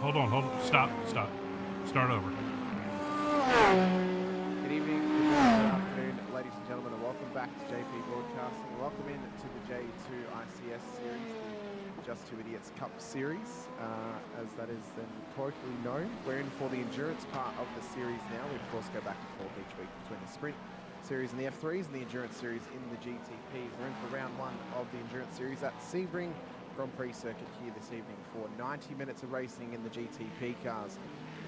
Hold on. Stop. Start over. Good evening, good afternoon, ladies and gentlemen, and welcome back to JP Broadcasting. Welcome in to the J2iCS series, the Just Two Idiots Cup series, as that is then colloquially known. We're in for the endurance part of the series now. We, of course, go back and forth each week between the sprint series and the F3s and the endurance series in the GTPs. We're in for round one of the endurance series at Sebring Grand Prix circuit here this evening for 90 minutes of racing in the GTP cars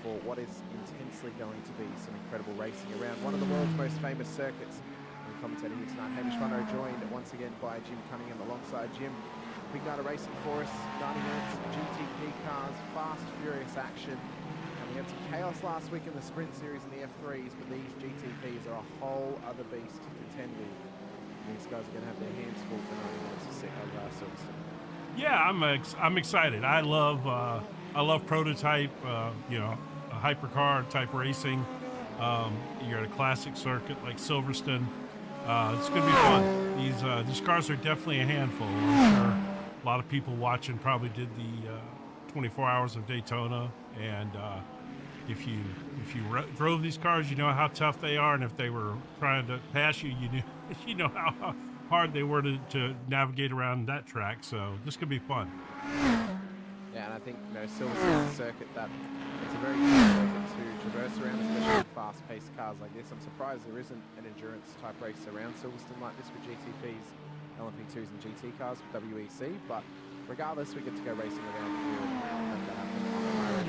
for what is intensely going to be some incredible racing around one of the world's most famous circuits. And the commentator here tonight, Hamish, Munro, joined once again by Jim Cunningham alongside Jim. Big night of racing for us, 90 minutes, GTP cars, fast, furious action. And we had some chaos last week in the sprint series and the F3s, but these GTPs are a whole other beast to contend with. And these guys are going to have their hands full for 90 minutes of Silverstone. Yeah, I'm excited. I love prototype, hypercar type racing. You're at a classic circuit like Silverstone. It's going to be fun. These cars are definitely a handful. I'm sure a lot of people watching probably did the 24 Hours of Daytona, and if you drove these cars, you know how tough they are, and if they were trying to pass you, you know how hard they were to navigate around that track. So this could be fun. Yeah, and I think Silverstone's a circuit that it's a very tough circuit to traverse around, especially in fast-paced cars like this. I'm surprised there isn't an endurance type race around Silverstone like this with GTPs, LMP2s and GT cars with WEC, but regardless, we get to go racing around here.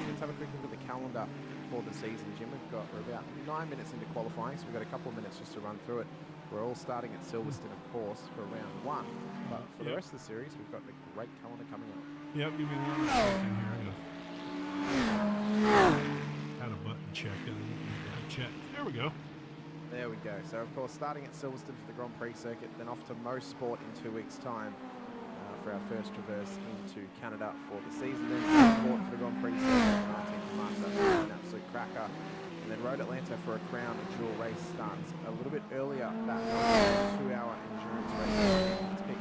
Let's have a quick look at the calendar for the season, Jim. We're about 9 minutes into qualifying, so we've got a couple of minutes just to run through it. We're all starting at Silverstone, of course, for round 1. But for the rest of the series, we've got a great calendar coming up. Yep, give me 1 second here. Had a button check that I didn't need to have checked. There we go. There we go. So, of course, starting at Silverstone for the Grand Prix circuit, then off to Mosport in 2 weeks' time for our first traverse into Canada for the season. Then Silverstone for the Grand Prix circuit, 19th of March. That's an absolute cracker. And then Road Atlanta for a crown dual race starts a little bit earlier that night, 2-hour endurance race. Let's pick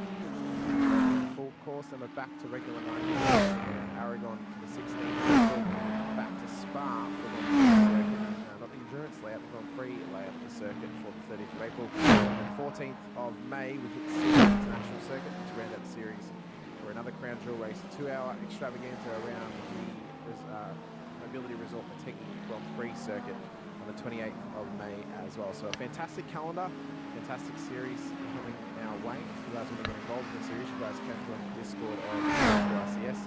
full course, then we're back to regular 90 minutes. Aragon for the 16th of April, back to Spa for the circuit. Not the endurance layout, the Grand Prix layout of the circuit for the 30th of April. And 14th of May, we hit Sydney International Circuit to round out the series for another crown dual race, a 2-hour extravaganza around the Mobility Resort Mategi Grand Prix circuit on the 28th of May as well. So a fantastic calendar, fantastic series coming our way. If you guys want to get involved in the series, you guys can join the Discord of J2iCS.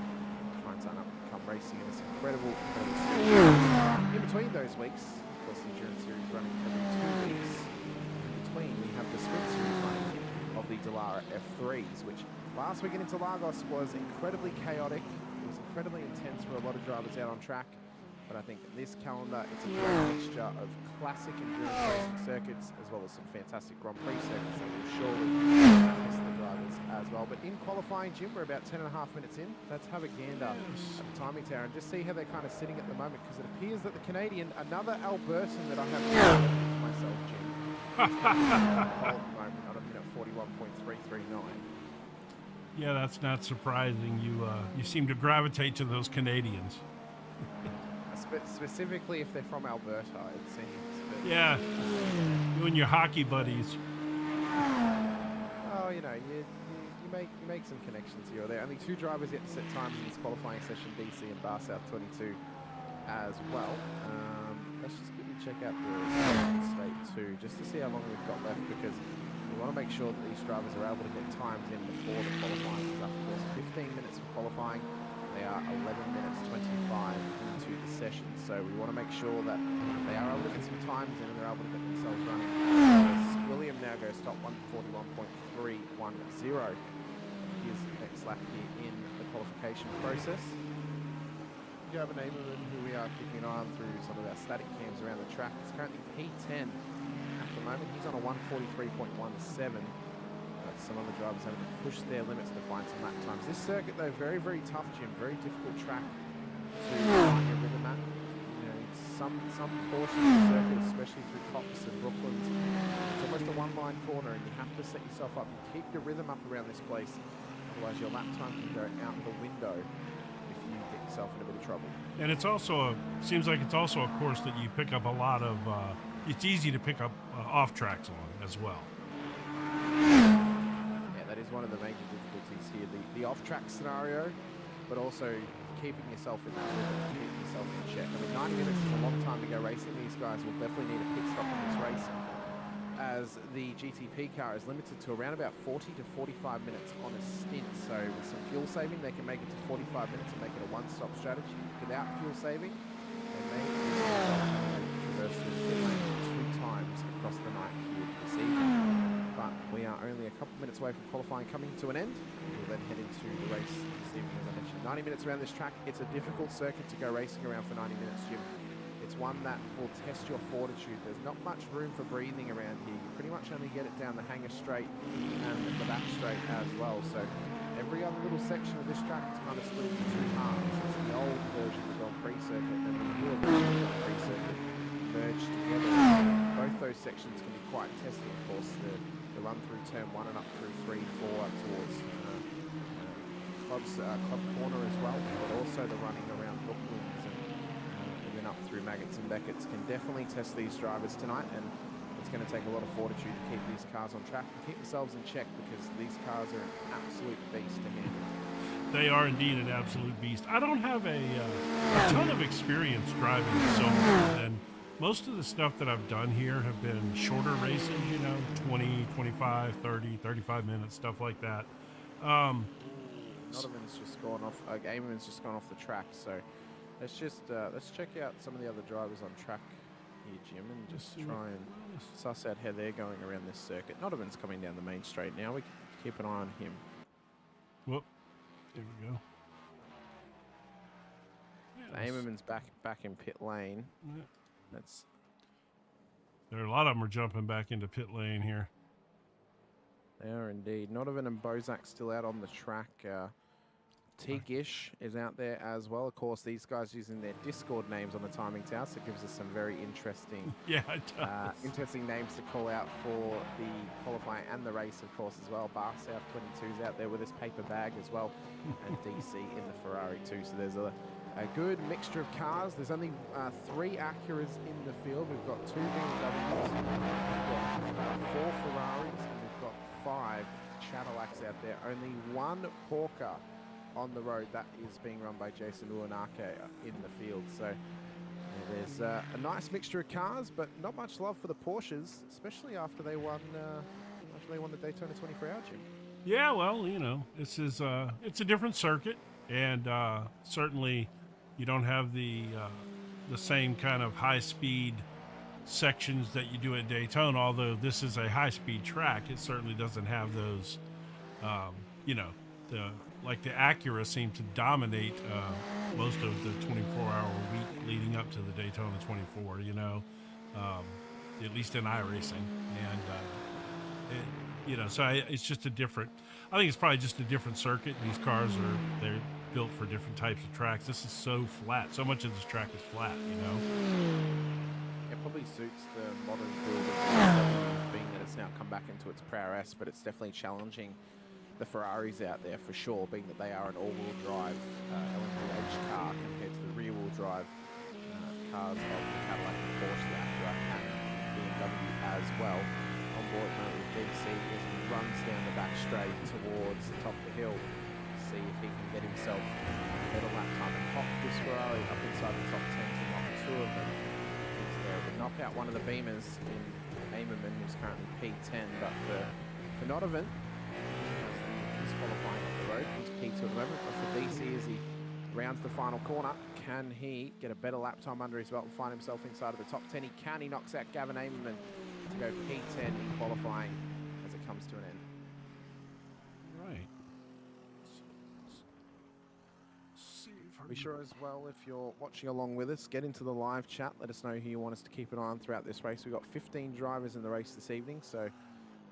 Try and sign up and come racing in this incredible series. In between those weeks, of course, the endurance series running every 2 weeks. In between, we have the sprint series running of the Dallara F3s, which last weekend into Lagos was incredibly chaotic. It was incredibly intense for a lot of drivers out on track. But I think this calendar, it's a great mixture of classic endurance racing circuits as well as some fantastic Grand Prix circuits that will surely test the drivers as well. But in qualifying, Jim, we're about 10.5 minutes in. Let's have a gander at the timing tower and just see how they're kind of sitting at the moment, because it appears that the Canadian, another Albertan that I have for myself, Jim, is at the moment on a minute 41.339. Yeah, that's not surprising. You seem to gravitate to those Canadians. Specifically if they're from Alberta, it seems. But yeah, you and your hockey buddies. Oh, you know, you make some connections here or there. Only 2 drivers yet to set times in this qualifying session, DC and Bar South 22 as well. Let's just quickly check out the state 2 just to see how long we've got left, because we want to make sure that these drivers are able to get times in before the qualifying is up. Of course, 15 minutes for qualifying. They are 11 minutes 25 into the session, so we want to make sure that they are able to get some times in and they're able to get themselves running. William now goes top 141.310. His next lap here in the qualification process. Gavin Amerman, who we are keeping an eye on through some of our static cams around the track, is currently P10 at the moment. He's on a 143.17. Some other drivers having to push their limits to find some lap times. This circuit, though, very, very tough, Jim. Very difficult track to find your rhythm at. You know, some portions of the circuit, especially through Cops and Brooklands, it's almost a one-line corner, and you have to set yourself up and keep your rhythm up around this place. Otherwise, your lap time can go out the window if you get yourself in a bit of trouble. And it's also seems like it's also a course that you pick up a lot of. It's easy to pick up off tracks on as well. That is one of the major difficulties here, the off-track scenario, but also keeping yourself in that rhythm, keeping yourself in check. I mean, 90 minutes is a long time to go racing. These guys will definitely need a pit stop in this race, as the GTP car is limited to around about 40 to 45 minutes on a stint. So with some fuel saving, they can make it to 45 minutes and make it a one-stop strategy. Without fuel saving, they may traverse the pit lane 2 times across the night here this evening. But we are only a couple minutes away from qualifying coming to an end. We'll then head into the race this evening, as I mentioned. 90 minutes around this track. It's a difficult circuit to go racing around for 90 minutes, Jim. It's one that will test your fortitude. There's not much room for breathing around here. You pretty much only get it down the hanger straight and the back straight as well. So every other little section of this track is kind of split into 2 halves. It's the old version of the Grand Prix circuit and the newer version of the Grand Prix circuit merged together. Both those sections can be quite testing, of course. The run through turn 1 and up through 3, 4 up towards Club Corner as well, but also the running around Brooklands and even up through Maggots and Beckett's can definitely test these drivers tonight, and it's going to take a lot of fortitude to keep these cars on track and keep themselves in check, because these cars are an absolute beast to handle. They are indeed an absolute beast. I don't have a ton of experience driving Silverstone, and most of the stuff that I've done here have been shorter races, 20, 25, 30, 35 minutes, stuff like that. Nottingham just gone off. Gamerman's just gone off the track, so Let's check out some of the other drivers on track here, Jim, and just try and suss out how they're going around this circuit. Notovan's coming down the main straight now. We can keep an eye on him. Whoop. There we go. Amerman's back in pit lane. Yeah. That's. There are a lot of them are jumping back into pit lane here. They are indeed. Notovan and Bozak still out on the track. T-Gish is out there as well. Of course, these guys using their Discord names on the timing tower, so it gives us some very interesting, yeah, it does. Interesting names to call out for the qualifying and the race, of course, as well. Bar South 22 is out there with his paper bag as well, and DC in the Ferrari too. So there's a good mixture of cars. There's only 3 Acuras in the field. We've got 2 BMWs, we've got 4 Ferraris, and we've got 5 Cadillacs out there. Only 1 Porker on the road that is being run by Jason Uanake in the field. So there's a nice mixture of cars, but not much love for the Porsches, especially after they won the Daytona 24 Hour, Jim. Yeah, well, you know, this is it's a different circuit, and certainly you don't have the same kind of high-speed sections that you do at Daytona. Although this is a high-speed track, it certainly doesn't have those. You know, the Acura seemed to dominate most of the 24-hour week leading up to the Daytona 24. You know, at least in iRacing, and you know, so it's just a different. I think it's probably just a different circuit. These cars they're built for different types of tracks. This is so flat. So much of this track is flat. You know. It probably suits the modern build of being that it's now come back into its prowess, but it's definitely challenging the Ferraris out there for sure, being that they are an all-wheel drive LMDH car compared to the rear-wheel drive cars of the Cadillac, the Porsche, the Acura, and BMW as well. On board with DC as he runs down the back straight towards the top of the hill, see if he can get himself a better lap time and pop this Ferrari up inside the top 10 to knock 2 of them. He's there to knock out one of the Beamers in Amerman, who's currently P10, but for Notovan, qualifying on the road. He's P2 at the moment, but for DC as he rounds the final corner, can he get a better lap time under his belt and find himself inside of the top 10? He can. He knocks out Gavin Amerman to go P10 in qualifying as it comes to an end. Right. Be sure as well, if you're watching along with us, get into the live chat. Let us know who you want us to keep an eye on throughout this race. We've got 15 drivers in the race this evening, so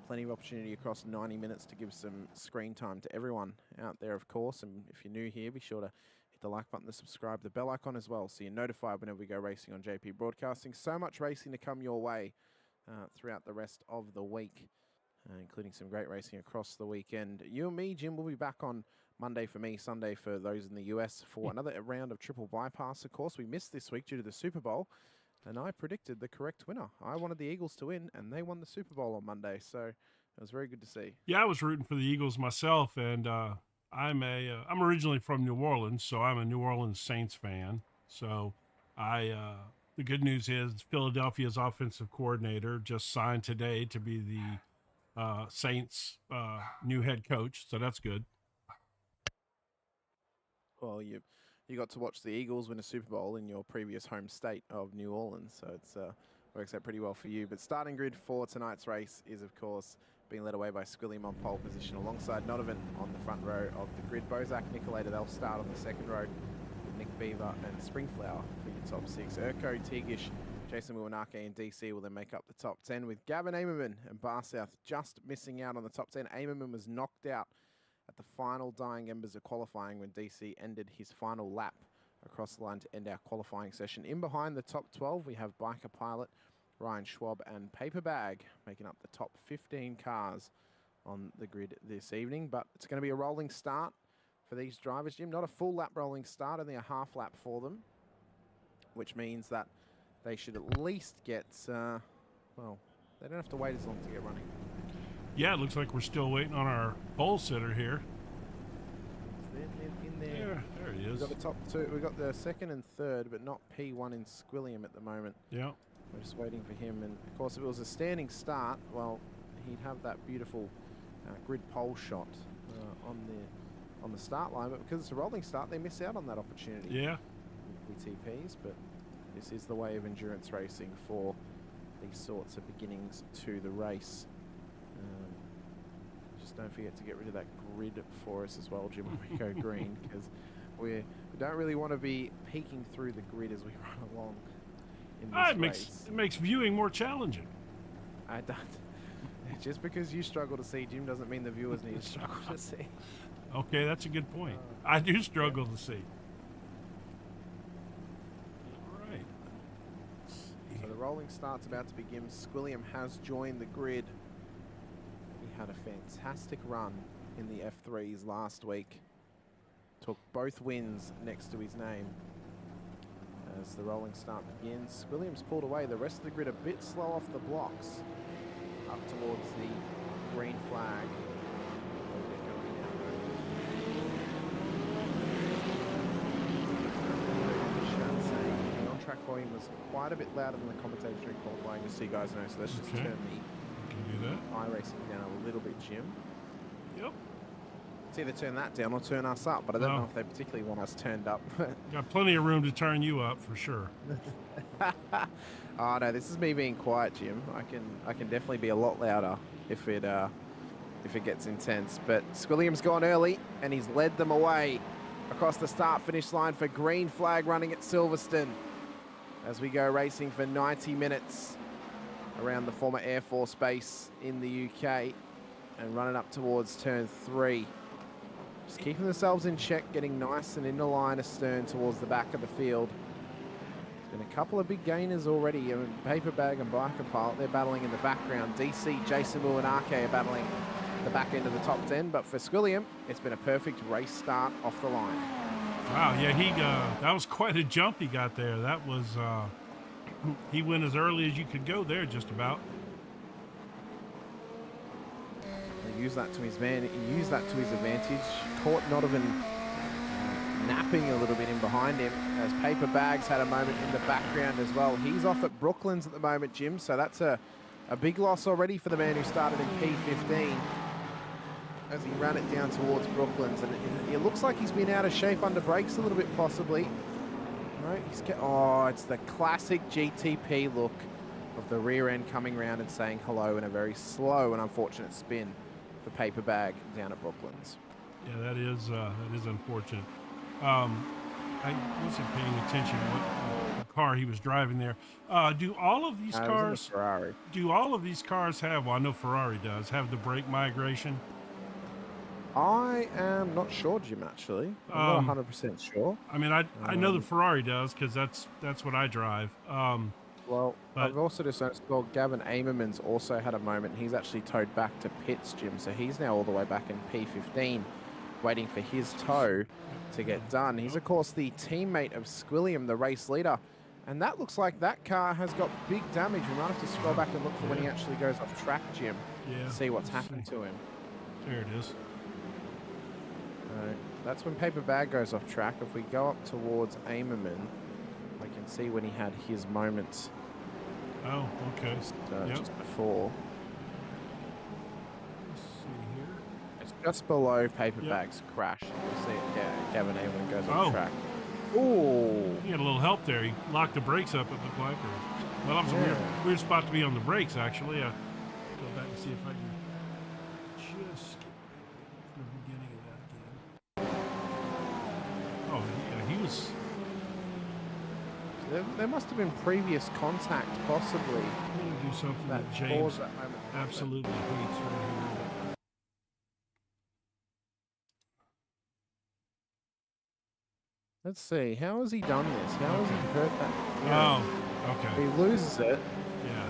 plenty of opportunity across 90 minutes to give some screen time to everyone out there, of course. And if you're new here, be sure to hit the like button, the subscribe, the bell icon as well, so you're notified whenever we go racing on JP Broadcasting. So much racing to come your way throughout the rest of the week, including some great racing across the weekend. You and me, Jim, will be back on Monday for me, Sunday for those in the US for another round of triple bypass. Of course, we missed this week due to the Super Bowl, and I predicted the correct winner. I wanted the Eagles to win, and they won the Super Bowl on Monday, so it was very good to see. Yeah, I was rooting for the Eagles myself, and I'm originally from New Orleans, so I'm a New Orleans Saints fan. So the good news is Philadelphia's offensive coordinator just signed today to be the Saints' new head coach, so that's good. Well, you got to watch the Eagles win a Super Bowl in your previous home state of New Orleans, so it's works out pretty well for you. But starting grid for tonight's race is, of course, being led away by Squilliam on pole position alongside Notovan on the front row of the grid. Bozak, Nicolator, they'll start on the second row with Nick Beaver and Springflower for your top 6. Urko, T-Gish, Jason Muanake and DC will then make up the top 10, with Gavin Amerman and Bar South just missing out on the top 10. Amerman was knocked out at the final dying embers of qualifying when DC ended his final lap across the line to end our qualifying session. In behind the top 12, we have Biker Pilot, Ryan Schwab and Paper Bag making up the top 15 cars on the grid this evening. But it's going to be a rolling start for these drivers, Jim. Not a full lap rolling start, only a half lap for them, which means that they should at least get, well, they don't have to wait as long to get running. Yeah, it looks like we're still waiting on our pole sitter here. In there. There he is. We've got the top 2. We've got the second and third, but not P1 in Squilliam at the moment. Yeah. We're just waiting for him. And, of course, if it was a standing start, well, he'd have that beautiful grid pole shot on the start line. But because it's a rolling start, they miss out on that opportunity. Yeah. WTPs, but this is the way of endurance racing for these sorts of beginnings to the race. Just don't forget to get rid of that grid for us as well, Jim, when we go green, because we don't really want to be peeking through the grid as we run along in this race. It makes viewing more challenging. I don't. Just because you struggle to see, Jim, doesn't mean the viewers need to struggle to see. Okay, that's a good point. I do struggle to see. All right. So the rolling start's about to begin. Squilliam has joined the grid. He had a fantastic run in the F3s last week. Took both wins next to his name. As the rolling start begins, Squilliam's pulled away. The rest of the grid a bit slow off the blocks. Up towards the green flag. The on-track volume was quite a bit louder than the commentator during qualifying, just so you guys know. So let's just turn the iRacing down a little bit, Jim. Yep. It's either turn that down or turn us up, but I don't know if they particularly want us turned up. Got plenty of room to turn you up for sure. Oh no, this is me being quiet, Jim. I can definitely be a lot louder if it gets intense. But Squilliam's gone early and he's led them away across the start-finish line for green flag running at Silverstone as we go racing for 90 minutes around the former Air Force base in the UK and running up towards turn 3. Just keeping themselves in check, getting nice and in the line astern towards the back of the field. There's been a couple of big gainers already. I mean, Paper Bag and Biker Pilot, they're battling in the background. DC, Jason Wu and RK are battling the back end of the top 10. But for Squilliam, it's been a perfect race start off the line. Wow, yeah, that was quite a jump he got there. That was, he went as early as you could go there just about. He used that to his advantage. Caught Nodovan napping a little bit in behind him as Paper Bags had a moment in the background as well. He's off at Brooklands at the moment, Jim, so that's a big loss already for the man who started in P15 as he ran it down towards Brooklands, and it looks like he's been out of shape under brakes a little bit possibly. Right, it's the classic GTP look of the rear end coming around and saying hello in a very slow and unfortunate spin for Paper Bag down at Brooklands. Yeah, that is unfortunate. I wasn't paying attention to what car he was driving there. Do all of these cars? Ferrari. Do all of these cars have? Well, I know Ferrari does have the brake migration. I am not sure, Jim. Actually, I'm not 100% sure. I mean, I know the Ferrari does because that's what I drive. Well, I've also just noticed, well, Gavin Amerman's also had a moment. He's actually towed back to pits, Jim, so he's now all the way back in P15, waiting for his tow to get done. He's, of course, the teammate of Squilliam, the race leader, and that looks like that car has got big damage. We might have to scroll back and look for when he actually goes off track, Jim, to see what's happened to him. There it is. That's when Paper Bag goes off track. If we go up towards Amerman, we can see when he had his moments. Oh, okay. Just before. Let's see here. It's just below Paper Bag's crash. You'll see it. Gavin Amerman goes off track. Ooh. He had a little help there. He locked the brakes up, it looked like. Well, that was a weird spot to be on the brakes, actually. Go back and see if I can just get from the beginning of that again. Oh, yeah, he was... There must have been previous contact, possibly. I'm going to do something that James absolutely hates right here. Let's see. How has he done this? How has he hurt that? Oh, okay. He loses it. Yeah.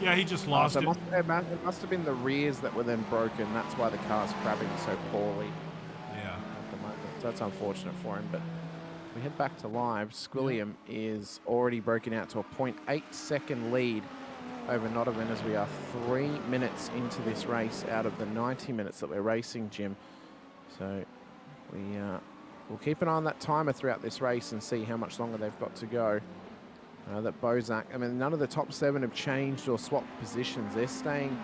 Yeah, he just lost it. It must have been the rears that were then broken. That's why the car's crabbing so poorly. Yeah. At the moment. So that's unfortunate for him, but... We head back to live. Squilliam is already broken out to a 0.8-second lead over Nodovan as we are 3 minutes into this race out of the 90 minutes that we're racing, Jim. So we'll keep an eye on that timer throughout this race and see how much longer they've got to go. That Bozak, I mean, none of the top 7 have changed or swapped positions. They're staying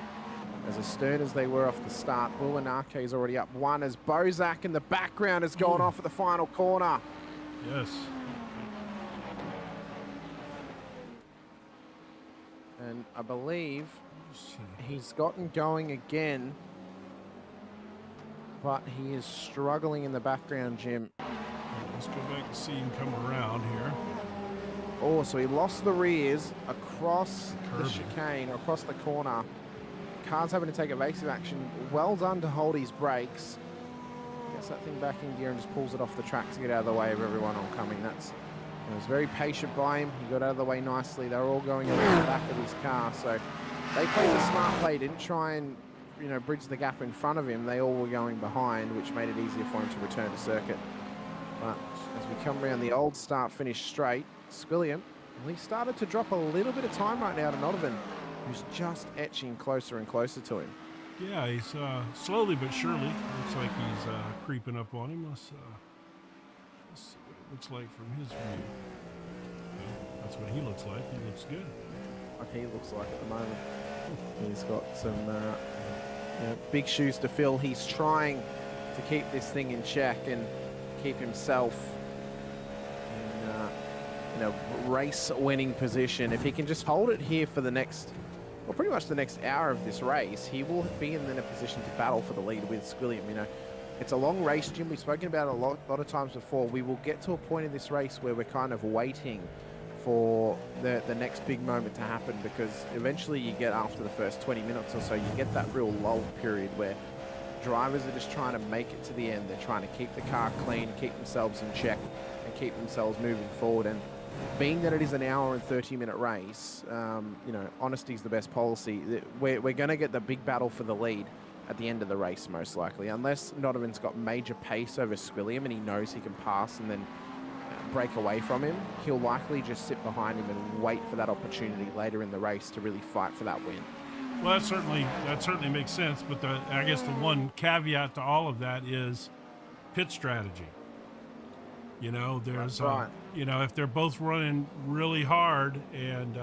as astern as they were off the start. Will and RK is already up 1 as Bozak in the background has gone off at the final corner. Yes. I believe he's gotten going again, but he is struggling in the background, Jim. Let's go back and see him come around here. Oh, so he lost the rears across the Curvy. chicane, across the corner. Car's having to take evasive action. Well done to hold his brakes. Gets that thing back in gear and just pulls it off the track to get out of the way of everyone oncoming. It was very patient by him. He got out of the way nicely. They were all going around the back of his car, so they played the smart play. Didn't try and bridge the gap in front of him. They all were going behind, which made it easier for him to return to circuit. But as we come around the old start-finish straight, Squilliam, he started to drop a little bit of time right now to Nodovan, who's just etching closer and closer to him. Yeah, he's slowly but surely. Looks like he's creeping up on him. Let's see what it looks like from his view. Well, that's what he looks like. He looks good. What he looks like at the moment. He's got some big shoes to fill. He's trying to keep this thing in check and keep himself in a race-winning position. If he can just hold it here for the next, well, pretty much the next hour of this race, he will be in a position to battle for the lead with Squilliam. It's a long race, Jim. We've spoken about it a lot of times before. We will get to a point in this race where we're kind of waiting for the next big moment to happen, because eventually you get, after the first 20 minutes or so, you get that real lull period where drivers are just trying to make it to the end. They're trying to keep the car clean, keep themselves in check, and keep themselves moving forward. And being that it is an hour and 30-minute race, honesty is the best policy. We're going to get the big battle for the lead at the end of the race, most likely, unless Nodovan's got major pace over Squilliam and he knows he can pass and then break away from him. He'll likely just sit behind him and wait for that opportunity later in the race to really fight for that win. Well, that certainly makes sense. But I guess the one caveat to all of that is pit strategy. There's right. If they're both running really hard and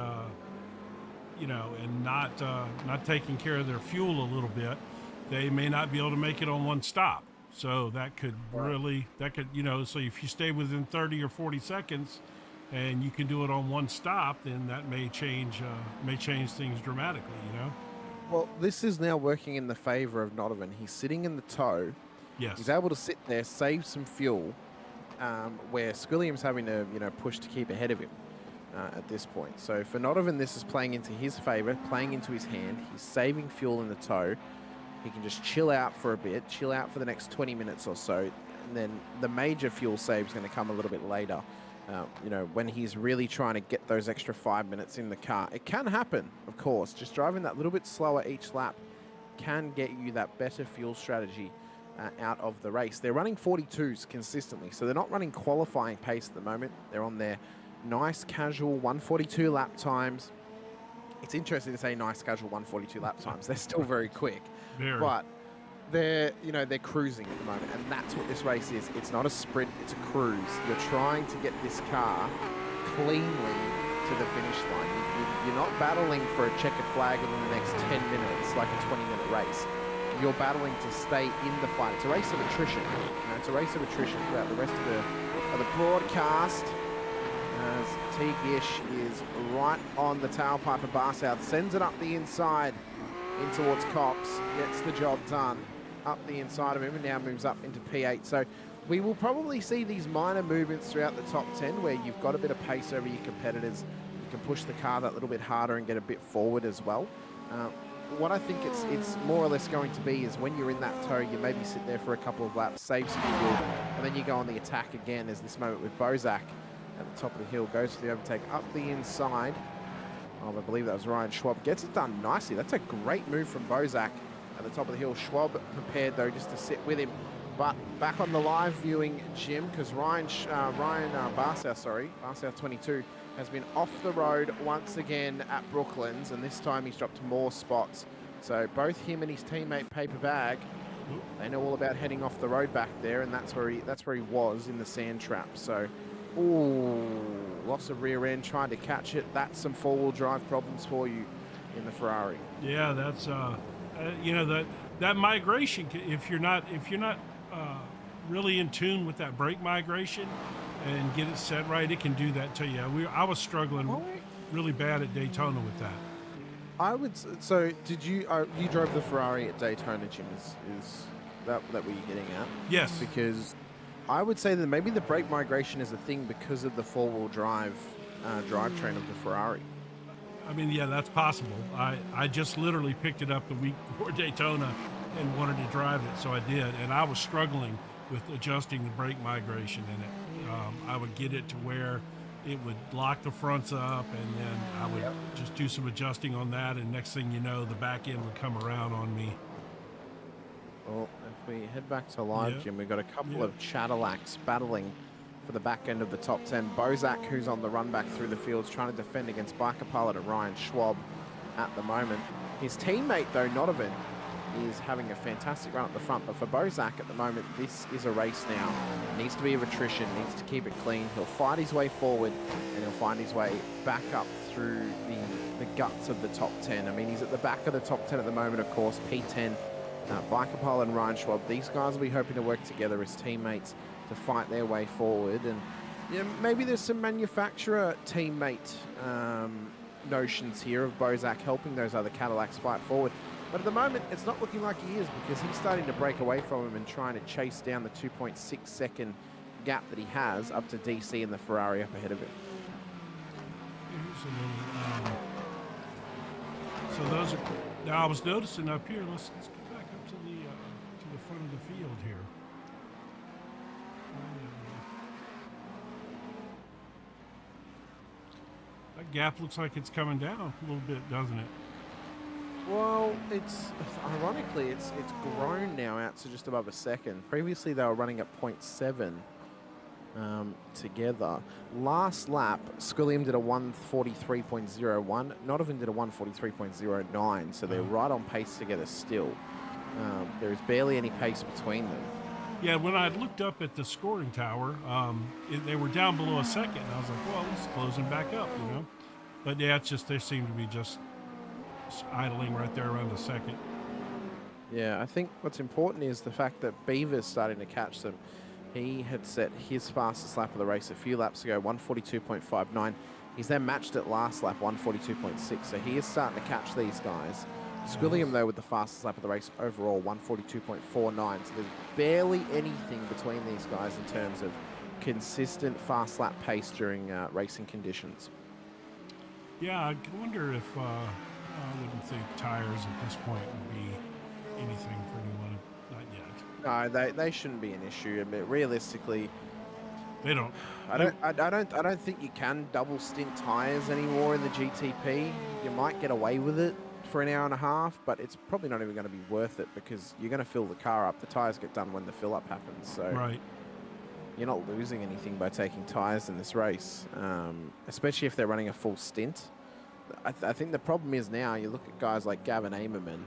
and not taking care of their fuel a little bit, they may not be able to make it on one stop. So that could so if you stay within 30 or 40 seconds and you can do it on one stop, then that may change things dramatically, Well, this is now working in the favor of Nodovan. He's sitting in the toe. Yes. He's able to sit there, save some fuel, where Squilliam's having to, push to keep ahead of him at this point. So for Nodovan, this is playing into his favor, playing into his hand. He's saving fuel in the toe. He can just chill out for a bit, chill out for the next 20 minutes or so, and then the major fuel save is going to come a little bit later. When he's really trying to get those extra 5 minutes in the car. It can happen, of course. Just driving that little bit slower each lap can get you that better fuel strategy out of the race. They're running 42s consistently, so they're not running qualifying pace at the moment. They're on their nice casual 142 lap times. It's interesting to say nice casual 142 lap times. They're still very quick, but they're cruising at the moment, and that's what this race is. It's not a sprint, it's a cruise. You're trying to get this car cleanly to the finish line. You're not battling for a checkered flag within the next 10 minutes like a 20-minute race. You're battling to stay in the fight. It's a race of attrition. It's a race of attrition throughout the rest of the broadcast. As T. Gish is right on the tailpipe of Barsouth, sends it up the inside in towards Cops, gets the job done up the inside of him, and now moves up into P8. So we will probably see these minor movements throughout the top 10 where you've got a bit of pace over your competitors. You can push the car that little bit harder and get a bit forward as well. What I think it's more or less going to be is when you're in that toe, you maybe sit there for a couple of laps, save some fuel, and then you go on the attack again, as this moment with Bozak at the top of the hill, goes for the overtake up the inside. I believe that was Ryan Schwab. Gets it done nicely. That's a great move from Bozak at the top of the hill. Schwab prepared, though, just to sit with him. But back on the live viewing, Jim, because Ryan Barsouth 22, has been off the road once again at Brooklands, and this time he's dropped more spots. So both him and his teammate Paper Bag, they know all about heading off the road back there, and that's where he was in the sand trap. So, lots of rear end trying to catch it. That's some four-wheel drive problems for you in the Ferrari. Yeah, that's that migration. If you're not really in tune with that brake migration and get it set right, it can do that to you. I was struggling really bad at Daytona with that. I would. So, did you? You drove the Ferrari at Daytona, Jim? Is that what you're getting at? Yes. Because I would say that maybe the brake migration is a thing because of the four-wheel drive drivetrain of the Ferrari. I mean, yeah, that's possible. I just literally picked it up the week before Daytona and wanted to drive it, so I did. And I was struggling with adjusting the brake migration in it. I would get it to where it would lock the fronts up, and then I would just do some adjusting on that, and next thing you know, the back end would come around on me. Well, if we head back to live, Jim, we've got a couple of Cadillacs battling for the back end of the top 10. Bozak, who's on the run back through the fields, trying to defend against biker pilot Ryan Schwab at the moment. His teammate, though, Nodovan, is having a fantastic run at the front, but for Bozak at the moment, this is a race now. Needs to be of attrition, needs to keep it clean. He'll fight his way forward, and he'll find his way back up through the guts of the top 10. I mean, he's at the back of the top 10 at the moment, of course. P10, biker pilot and Ryan Schwab. These guys will be hoping to work together as teammates to fight their way forward. And you know, maybe there's some manufacturer teammate notions here of Bozak helping those other Cadillacs fight forward. But at the moment, it's not looking like he is, because he's starting to break away from him and trying to chase down the 2.6 second gap that he has up to DC and the Ferrari up ahead of him. So those are, now I was noticing up here, let's get back up to the front of the field here. That gap looks like it's coming down a little bit, doesn't it? Well, ironically, it's grown now out to just above a second. Previously, they were running at 0.7 together. Last lap, Squilliam did a 1:43.01. Nodovan did a 1:43.09, so they're right on pace together still. There is barely any pace between them. Yeah, when I looked up at the scoring tower, they were down below a second. And I was like, well, it's closing back up, you know. But yeah, it's just they seem to be just idling right there around a second. Yeah, I think what's important is the fact that Beaver's starting to catch them. He had set his fastest lap of the race a few laps ago, 1:42.59. He's then matched it last lap, 1:42.6. So he is starting to catch these guys. Squilliam, though, with the fastest lap of the race overall, 1:42.49. So there's barely anything between these guys in terms of consistent fast lap pace during racing conditions. Yeah, I wonder if I wouldn't think tires at this point would be anything for anyone. Not yet. No, they shouldn't be an issue. I mean, realistically, they don't. I don't think you can double stint tires anymore in the GTP. You might get away with it for an hour and a half, but it's probably not even going to be worth it, because you're going to fill the car up. The tires get done when the fill up happens. So right. You're not losing anything by taking tires in this race, especially if they're running a full stint. I think the problem is now you look at guys like Gavin Amerman.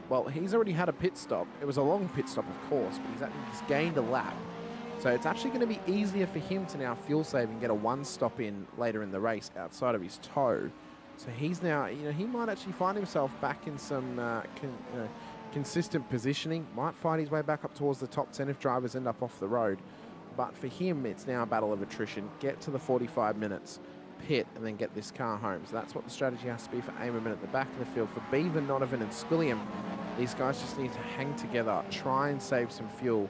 Well, he's already had a pit stop. It was a long pit stop, of course, but he's gained a lap. So it's actually going to be easier for him to now fuel save and get a one stop in later in the race outside of his toe. So he's now, he might actually find himself back in some consistent positioning, might find his way back up towards the top 10 if drivers end up off the road. But for him, it's now a battle of attrition. Get to the 45 minutes, pit, and then get this car home. So that's what the strategy has to be for Amerman at the back of the field. For Beaver, Nodovan, and Squilliam, these guys just need to hang together, try and save some fuel,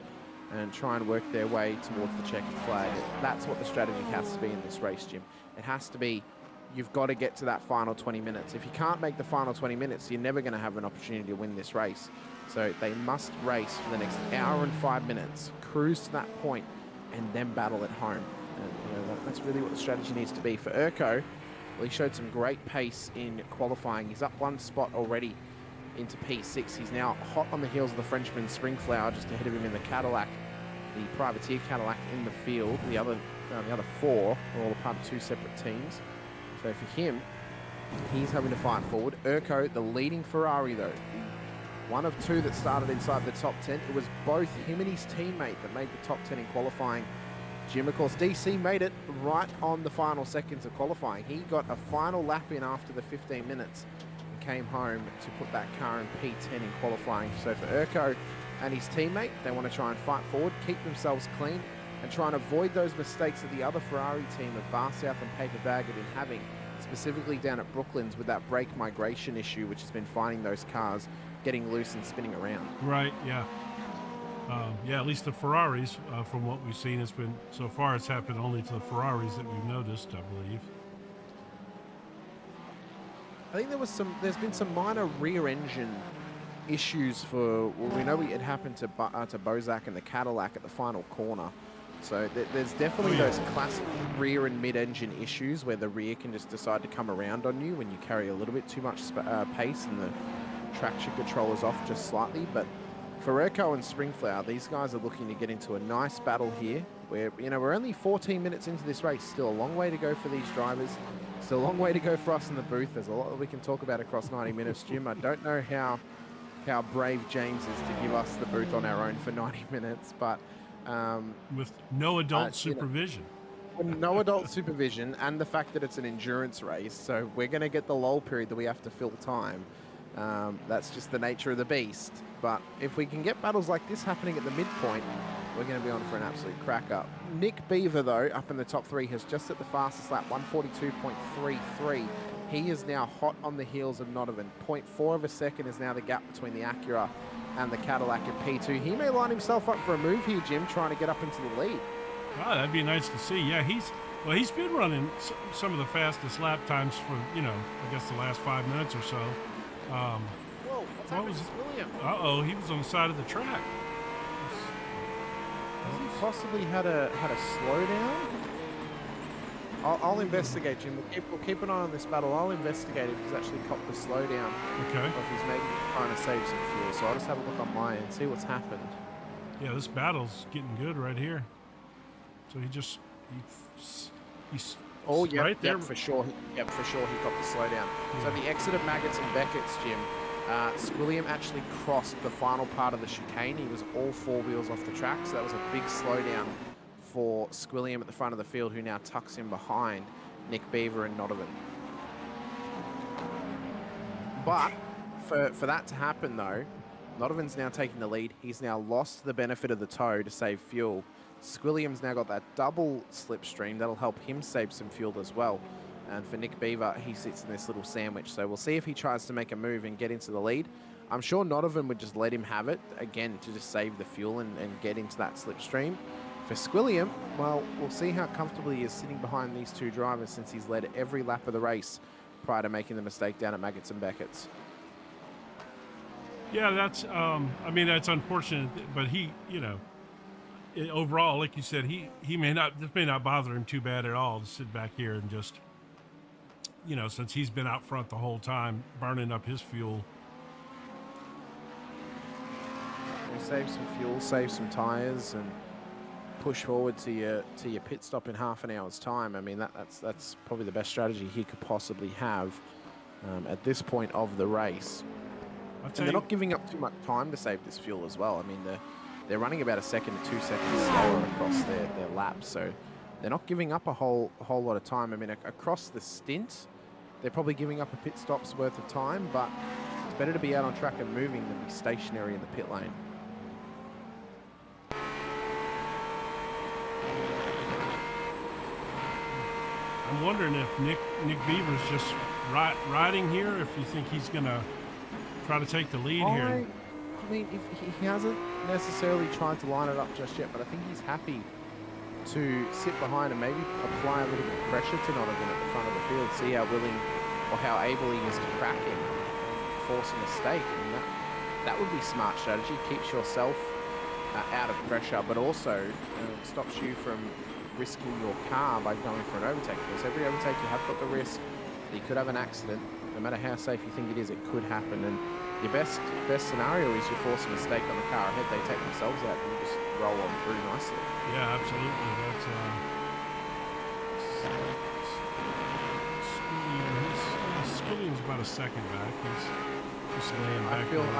and try and work their way towards the checkered flag. That's what the strategy has to be in this race, Jim. It has to be, you've got to get to that final 20 minutes. If you can't make the final 20 minutes, you're never going to have an opportunity to win this race. So they must race for the next hour and 5 minutes, cruise to that point, and then battle at home. And that's really what the strategy needs to be. For Urko, well, he showed some great pace in qualifying. He's up one spot already into P6. He's now hot on the heels of the Frenchman Springflower, just ahead of him in the Cadillac, the privateer Cadillac in the field. The other four are all a part of two separate teams. So for him, he's having to fight forward. Urko, the leading Ferrari though, one of two that started inside the top 10. It was both him and his teammate that made the top 10 in qualifying. Jim, of course, DC made it right on the final seconds of qualifying. He got a final lap in after the 15 minutes and came home to put that car in P10 in qualifying. So for Urko and his teammate, they want to try and fight forward, keep themselves clean, and try and avoid those mistakes that the other Ferrari team of Bar South and Paper Bag have been having specifically down at Brooklands with that brake migration issue, which has been finding those cars getting loose and spinning around. Right, yeah. Yeah, at least the Ferraris, from what we've seen, it's been, so far it's happened only to the Ferraris that we've noticed, I believe. I think there's been some minor rear engine issues for, well, we know it happened to Bozak and the Cadillac at the final corner. So there's definitely those classic rear and mid-engine issues where the rear can just decide to come around on you when you carry a little bit too much pace and the traction control is off just slightly. But for Erko and Springflower, these guys are looking to get into a nice battle here where, you know, we're only 14 minutes into this race. Still a long way to go for these drivers. Still a long way to go for us in the booth. There's a lot that we can talk about across 90 minutes, Jim. I don't know how brave James is to give us the booth on our own for 90 minutes, but with no adult supervision. No adult supervision, and the fact that it's an endurance race, so we're going to get the lull period that we have to fill time. That's just the nature of the beast. But if we can get battles like this happening at the midpoint, we're going to be on for an absolute crack-up. Nick Beaver, though, up in the top three, has just at the fastest lap, 142.33. He is now hot on the heels of Nodovan. 0.4 of a second is now the gap between the Acura and the Cadillac in P2. He may line himself up for a move here, Jim, trying to get up into the lead. Oh, that'd be nice to see. Yeah, he's been running some of the fastest lap times for, you know, I guess the last 5 minutes or so. Whoa, what's happening to William? Uh-oh, he was on the side of the track. Has he possibly had a slowdown? I'll investigate, Jim. We'll keep an eye on this battle. I'll investigate if he's actually copped the slowdown. Okay. Or if he's maybe trying to save some fuel. So I'll just have a look on my end, see what's happened. Yeah, this battle's getting good right here. So he's yeah, right there. Yep, for sure. Yep, for sure he got the slowdown. Yeah. So the exit of Maggots and Beckett's, Jim, Squilliam actually crossed the final part of the chicane. He was all four wheels off the track, so that was a big slowdown for Squilliam at the front of the field, who now tucks in behind Nick Beaver and Nodovan. But for that to happen, though, Nodovan's now taking the lead. He's now lost the benefit of the tow to save fuel. Squilliam's now got that double slipstream. That'll help him save some fuel as well. And for Nick Beaver, he sits in this little sandwich. So we'll see if he tries to make a move and get into the lead. I'm sure Nodovan would just let him have it, again, to just save the fuel and get into that slipstream. For Squilliam, well, we'll see how comfortable he is sitting behind these two drivers since he's led every lap of the race prior to making the mistake down at Maggots and Beckett's. Yeah, that's, I mean, that's unfortunate, but he, you know, overall, like you said, this may not bother him too bad at all to sit back here and just, you know, since he's been out front the whole time, burning up his fuel. We'll save some fuel, save some tires, and push forward to your pit stop in half an hour's time. I mean, that's probably the best strategy he could possibly have at this point of the race. And they're not giving up too much time to save this fuel as well. I mean, they're running about a second to 2 seconds slower across their laps, so they're not giving up a whole lot of time. I mean, across the stint, they're probably giving up a pit stop's worth of time, but it's better to be out on track and moving than be stationary in the pit lane. I'm wondering if Nick Beaver's just riding here, if you think he's going to try to take the lead here. I mean, if he hasn't necessarily tried to line it up just yet, but I think he's happy to sit behind and maybe apply a little bit of pressure to Nodovan at the front of the field, see how willing or how able he is to crack him and force a mistake. I mean, that would be smart strategy. Keeps yourself out of pressure, but also stops you from risking your car by going for an overtake. Because every overtake you have got the risk that you could have an accident. No matter how safe you think it is, it could happen. And your best scenario is you force a mistake on the car ahead, they take themselves out and you just roll on through nicely. Yeah, absolutely. That's Squilliam's about a second back. He's just laying back. I feel he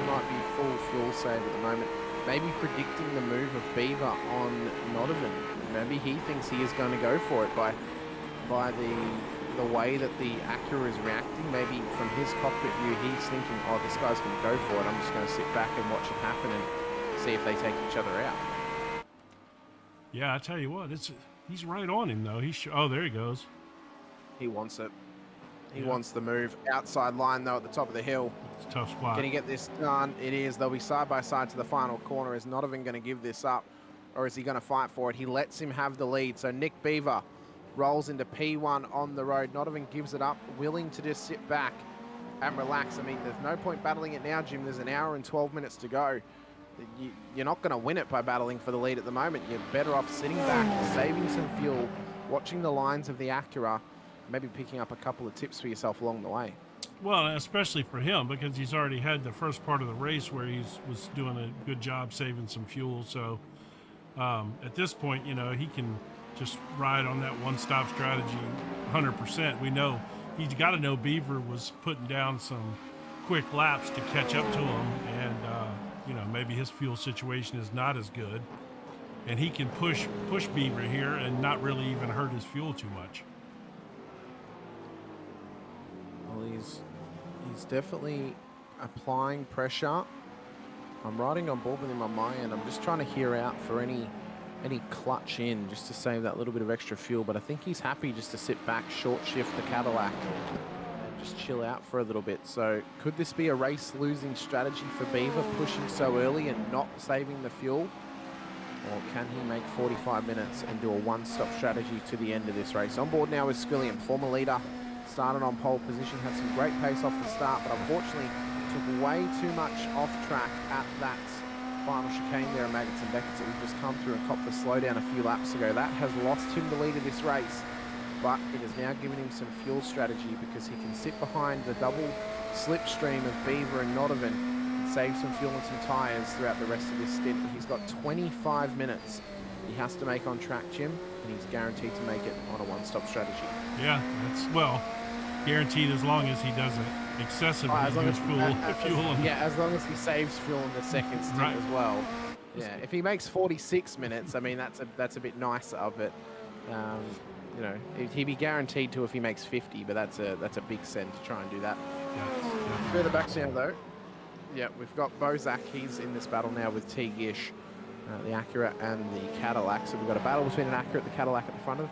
might be full fuel save at the moment. Maybe predicting the move of Beaver on Nodovan. Maybe he thinks he is going to go for it by the way that the Acura is reacting. Maybe from his cockpit view, he's thinking, oh, this guy's going to go for it. I'm just going to sit back and watch it happen and see if they take each other out. Yeah, I tell you what, he's right on him, though. Oh, there he goes. He wants it. He wants the move. Outside line, though, at the top of the hill. It's a tough spot. Can he get this done? It is. They'll be side by side to the final corner. Is Nodovan going to give this up, or is he going to fight for it? He lets him have the lead. So Nick Beaver rolls into P1 on the road. Nodovan gives it up, willing to just sit back and relax. I mean, there's no point battling it now, Jim. There's an hour and 12 minutes to go. You're not going to win it by battling for the lead at the moment. You're better off sitting back, saving some fuel, watching the lines of the Acura, maybe picking up a couple of tips for yourself along the way. Well, especially for him, because he's already had the first part of the race where he was doing a good job saving some fuel. So at this point, you know, he can just ride on that one-stop strategy 100%. We know he's got to know Beaver was putting down some quick laps to catch up to him, and you know, maybe his fuel situation is not as good, and he can push Beaver here and not really even hurt his fuel too much. Well, he's definitely applying pressure. I'm riding on board with him on my end. I'm just trying to hear out for any clutch in, just to save that little bit of extra fuel. But I think he's happy just to sit back, short shift the Cadillac, and just chill out for a little bit. So could this be a race losing strategy for Beaver, pushing so early and not saving the fuel? Or can he make 45 minutes and do a one-stop strategy to the end of this race? On board now is Squilliam, former leader, started on pole position, had some great pace off the start, but unfortunately took way too much off track at that final chicane there at Maggots and Beckett's that we've just come through and copped the slowdown a few laps ago. That has lost him the lead of this race, but it has now given him some fuel strategy, because he can sit behind the double slipstream of Beaver and Nodovan and save some fuel and some tyres throughout the rest of this stint. He's got 25 minutes he has to make on track, Jim, and he's guaranteed to make it on a one-stop strategy. Yeah, that's, well, guaranteed as long as he doesn't excessively use fuel. Yeah, as long as he saves fuel in the second stint as well. Yeah, if he makes 46 minutes, I mean, that's a bit nicer, but you know, he'd be guaranteed to if he makes 50, but that's a big send to try and do that. Yeah, further back now, though, yeah, we've got Bozak. He's in this battle now with T. Gish, the Acura and the Cadillac. So we've got a battle between an Acura and the Cadillac at the front of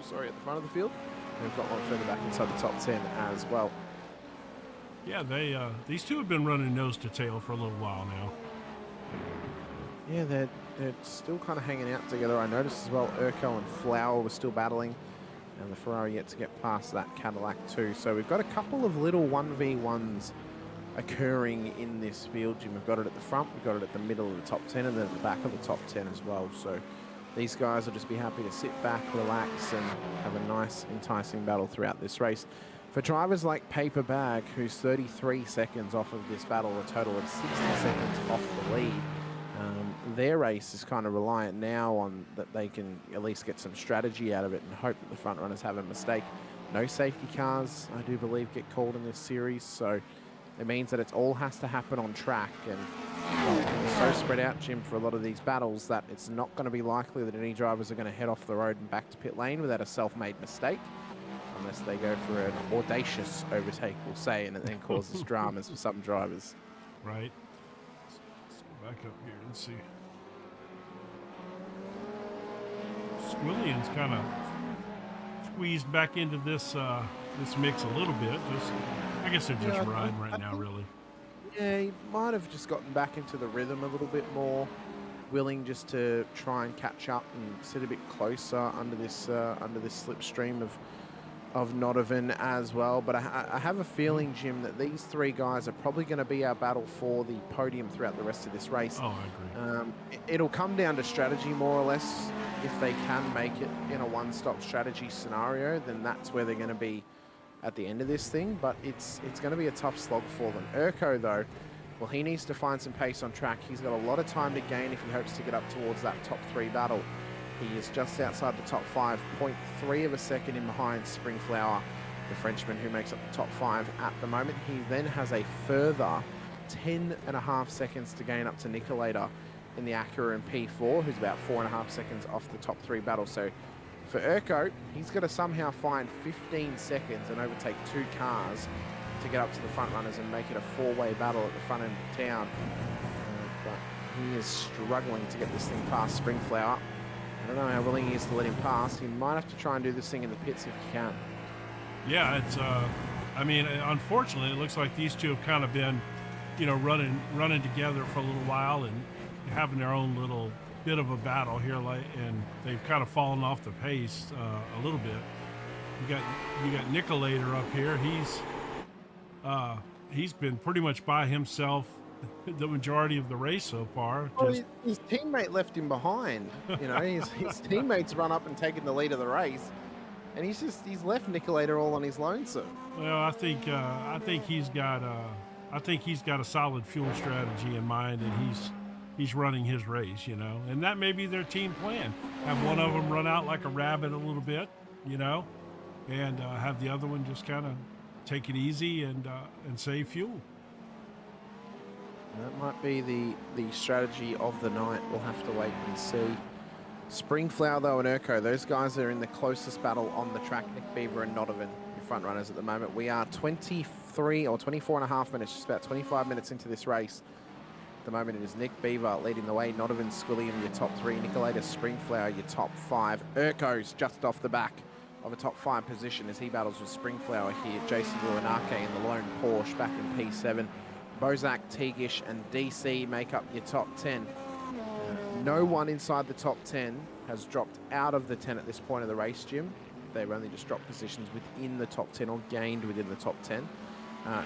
the field. And we've got one further back inside the top 10 as well. Yeah, these two have been running nose to tail for a little while now. Yeah, they're still kind of hanging out together. I noticed as well Urco and Flower were still battling, and the Ferrari yet to get past that Cadillac too. So we've got a couple of little 1v1s occurring in this field, Jim. We've got it at the front, we've got it at the middle of the top 10, and then at the back of the top 10 as well. So these guys will just be happy to sit back, relax, and have a nice, enticing battle throughout this race. For drivers like Paper Bag, who's 33 seconds off of this battle, a total of 60 seconds off the lead, their race is kind of reliant now on that they can at least get some strategy out of it and hope that the front runners have a mistake. No safety cars, I do believe, get called in this series, so it means that it all has to happen on track, and it's so spread out, Jim, for a lot of these battles that it's not going to be likely that any drivers are going to head off the road and back to pit lane without a self-made mistake, unless they go for an audacious overtake, we'll say, and it then causes dramas for some drivers. Right. Let's go back up here and see. Squillian's kind of squeezed back into this this mix a little bit. I guess they're just riding right now, really. Yeah, he might have just gotten back into the rhythm a little bit more, willing just to try and catch up and sit a bit closer under this slipstream of Nodovan as well. But I have a feeling, Jim, that these three guys are probably going to be our battle for the podium throughout the rest of this race. Oh, I agree. It'll come down to strategy, more or less. If they can make it in a one-stop strategy scenario, then that's where they're going to be at the end of this thing. But it's going to be a tough slog for them. Urco, though, well, he needs to find some pace on track. He's got a lot of time to gain if he hopes to get up towards that top 3 battle. He is just outside the top 5, 0.3 of a second in behind Springflower, the Frenchman who makes up the top 5 at the moment. He then has a further 10.5 seconds to gain up to Nicolator in the Acura in P4, who's about 4.5 seconds off the top 3 battle. So for Urco, he's got to somehow find 15 seconds and overtake 2 cars to get up to the front runners and make it a 4-way battle at the front end of town. But he is struggling to get this thing past Springflower. I don't know how willing he is to let him pass. He might have to try and do this thing in the pits if he can. Yeah, it's. I mean, unfortunately, it looks like these two have kind of been, running together for a little while and having their own little bit of a battle here, and they've kind of fallen off the pace a little bit. You got Nicolator up here. He's been pretty much by himself the majority of the race so far. Well, his teammate left him behind. His teammates run up and taken the lead of the race, and he's left Nicolator all on his lonesome. Well, I think he's got a solid fuel strategy in mind, and he's running his race, and that may be their team plan. Have one of them run out like a rabbit a little bit, and have the other one just kind of take it easy and save fuel. That might be the strategy of the night. We'll have to wait and see. Springflower, though, and Urko, those guys are in the closest battle on the track. Nick Beaver and Nodovan, your front runners at the moment. We are 23 or 24 and a half minutes, just about 25 minutes into this race. At the moment, it is Nick Beaver leading the way. Nodovan, Squilliam, your top three. Nicolator, Springflower, your top five. Urko's just off the back of a top five position as he battles with Springflower here. Jason Ruinake in the lone Porsche back in P7. Bozak, Teagish, and DC make up your top 10. No one inside the top 10 has dropped out of the 10 at this point of the race, Jim. They've only just dropped positions within the top 10 or gained within the top 10.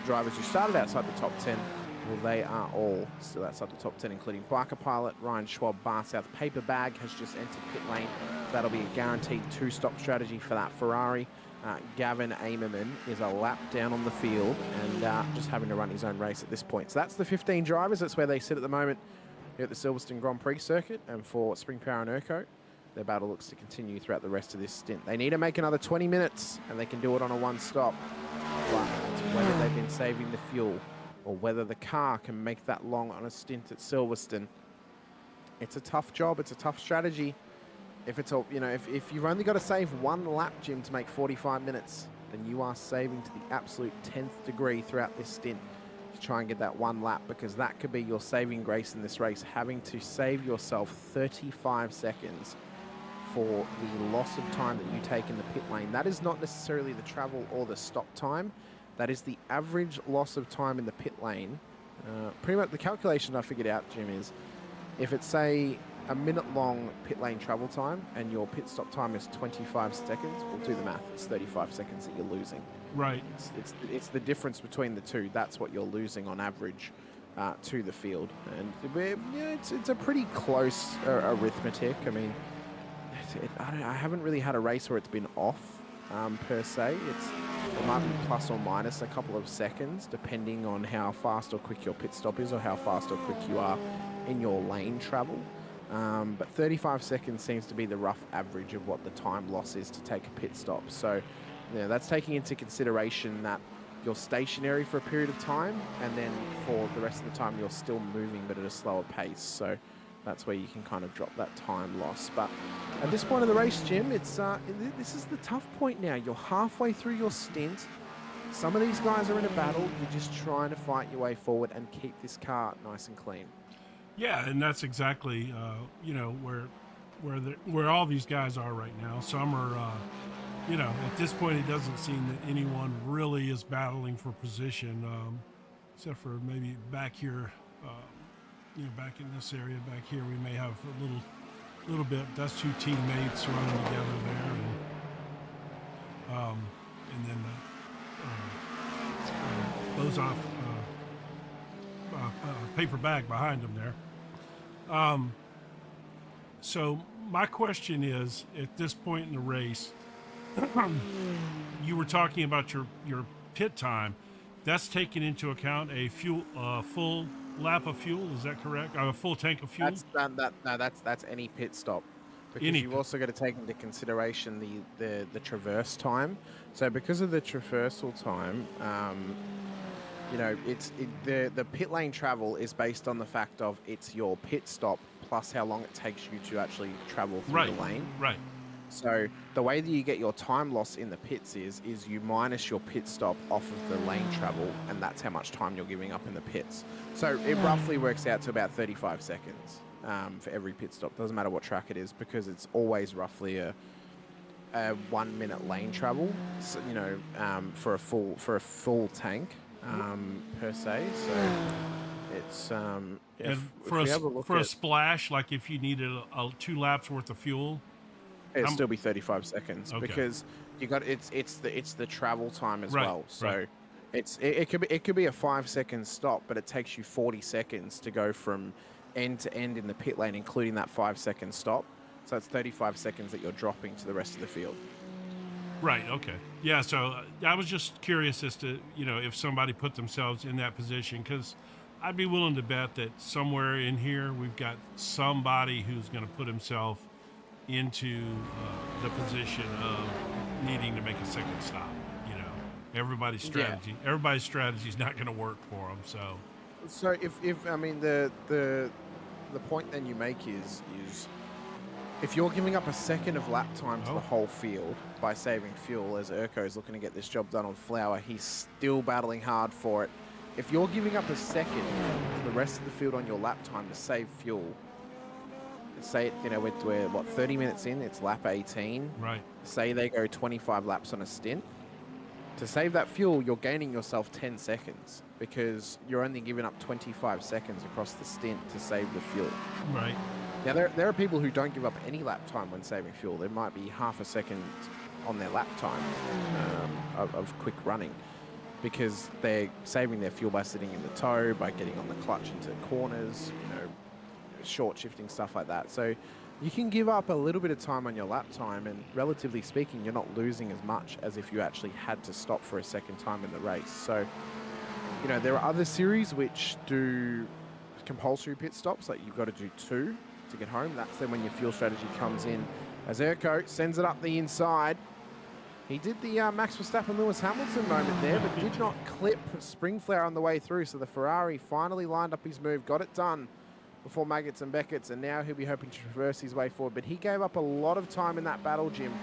Drivers who started outside the top 10, well, they are all still outside the top 10, including Biker Pilot, Ryan Schwab, Bar South. Paper Bag has just entered pit lane. So that'll be a guaranteed two-stop strategy for that Ferrari. Gavin Amerman is a lap down on the field and just having to run his own race at this point. So that's the 15 drivers. That's where they sit at the moment here at the Silverstone Grand Prix circuit. And for Springflower and Urko, their battle looks to continue throughout the rest of this stint. They need to make another 20 minutes, and they can do it on a one-stop. But it's whether they've been saving the fuel or whether the car can make that long on a stint at Silverstone. It's a tough job. It's a tough strategy. If it's all, if you've only got to save one lap, Jim, to make 45 minutes, then you are saving to the absolute 10th degree throughout this stint to try and get that one lap, because that could be your saving grace in this race, having to save yourself 35 seconds for the loss of time that you take in the pit lane. That is not necessarily the travel or the stop time. That is the average loss of time in the pit lane. Pretty much the calculation I figured out, Jim, is if it's, say, a minute-long pit lane travel time and your pit stop time is 25 seconds, we'll do the math. It's 35 seconds that you're losing. Right. It's the difference between the two. That's what you're losing on average to the field. And it's a pretty close arithmetic. I mean, I haven't really had a race where it's been off per se. It might be plus or minus a couple of seconds depending on how fast or quick your pit stop is or how fast or quick you are in your lane travel. But 35 seconds seems to be the rough average of what the time loss is to take a pit stop. So that's taking into consideration that you're stationary for a period of time, and then for the rest of the time you're still moving but at a slower pace. So that's where you can kind of drop that time loss. But at this point of the race, Jim, this is the tough point now. You're halfway through your stint. Some of these guys are in a battle. You're just trying to fight your way forward and keep this car nice and clean. Yeah, and that's exactly where all these guys are right now. Some are, at this point, it doesn't seem that anyone really is battling for position, except for maybe back here, back in this area back here, we may have a little bit. That's two teammates running together there, and then blows off Paper Bag behind them there. So my question is, at this point in the race, you were talking about your pit time. That's taking into account a full lap of fuel. Is that correct? A full tank of fuel? That's any pit stop. Because you've also got to take into consideration the traverse time. So because of the traversal time, the pit lane travel is based on the fact of it's your pit stop plus how long it takes you to actually travel through the lane. Right. So the way that you get your time loss in the pits is you minus your pit stop off of the lane travel, and that's how much time you're giving up in the pits. So it roughly works out to about 35 seconds for every pit stop. Doesn't matter what track it is, because it's always roughly a 1 minute lane travel, so, you know, for a full tank per se. So it's And if we have a look for a at, splash, like if you needed 2 laps worth of fuel, it'd still be 35 seconds okay. because you got it's the travel time as Right, well. So right. it could be a 5 second stop, but it takes you 40 seconds to go from end to end in the pit lane, including that 5 second stop. So it's 35 seconds that you're dropping to the rest of the field. Right. Okay. Yeah. So I was just curious as to, you know, if somebody put themselves in that position, because I'd be willing to bet that somewhere in here we've got somebody who's going to put himself into the position of needing to make a second stop. You know, everybody's strategy is not going to work for them. So if I mean the point then you make is if you're giving up a second of lap time to the whole field by saving fuel, as Urko is looking to get this job done on Flower, he's still battling hard for it. If you're giving up a second to the rest of the field on your lap time to save fuel, say, you know, we're what, 30 minutes in, it's lap 18. Right. Say they go 25 laps on a stint. To save that fuel, you're gaining yourself 10 seconds because you're only giving up 25 seconds across the stint to save the fuel. Right. Now, there are people who don't give up any lap time when saving fuel. There might be half a second on their lap time of quick running because they're saving their fuel by sitting in the toe, by getting on the clutch into corners, you know, short shifting, stuff like that. So you can give up a little bit of time on your lap time, and relatively speaking, you're not losing as much as if you actually had to stop for a second time in the race. So, you know, there are other series which do compulsory pit stops, like you've got to do 2 to get home. That's then when your fuel strategy comes in. As Urko sends it up the inside, he did the Max Verstappen Lewis Hamilton moment there, but did not clip Springflower on the way through. So the Ferrari finally lined up his move, got it done before Maggots and Beckett's, and now he'll be hoping to traverse his way forward. But he gave up a lot of time in that battle, Jim.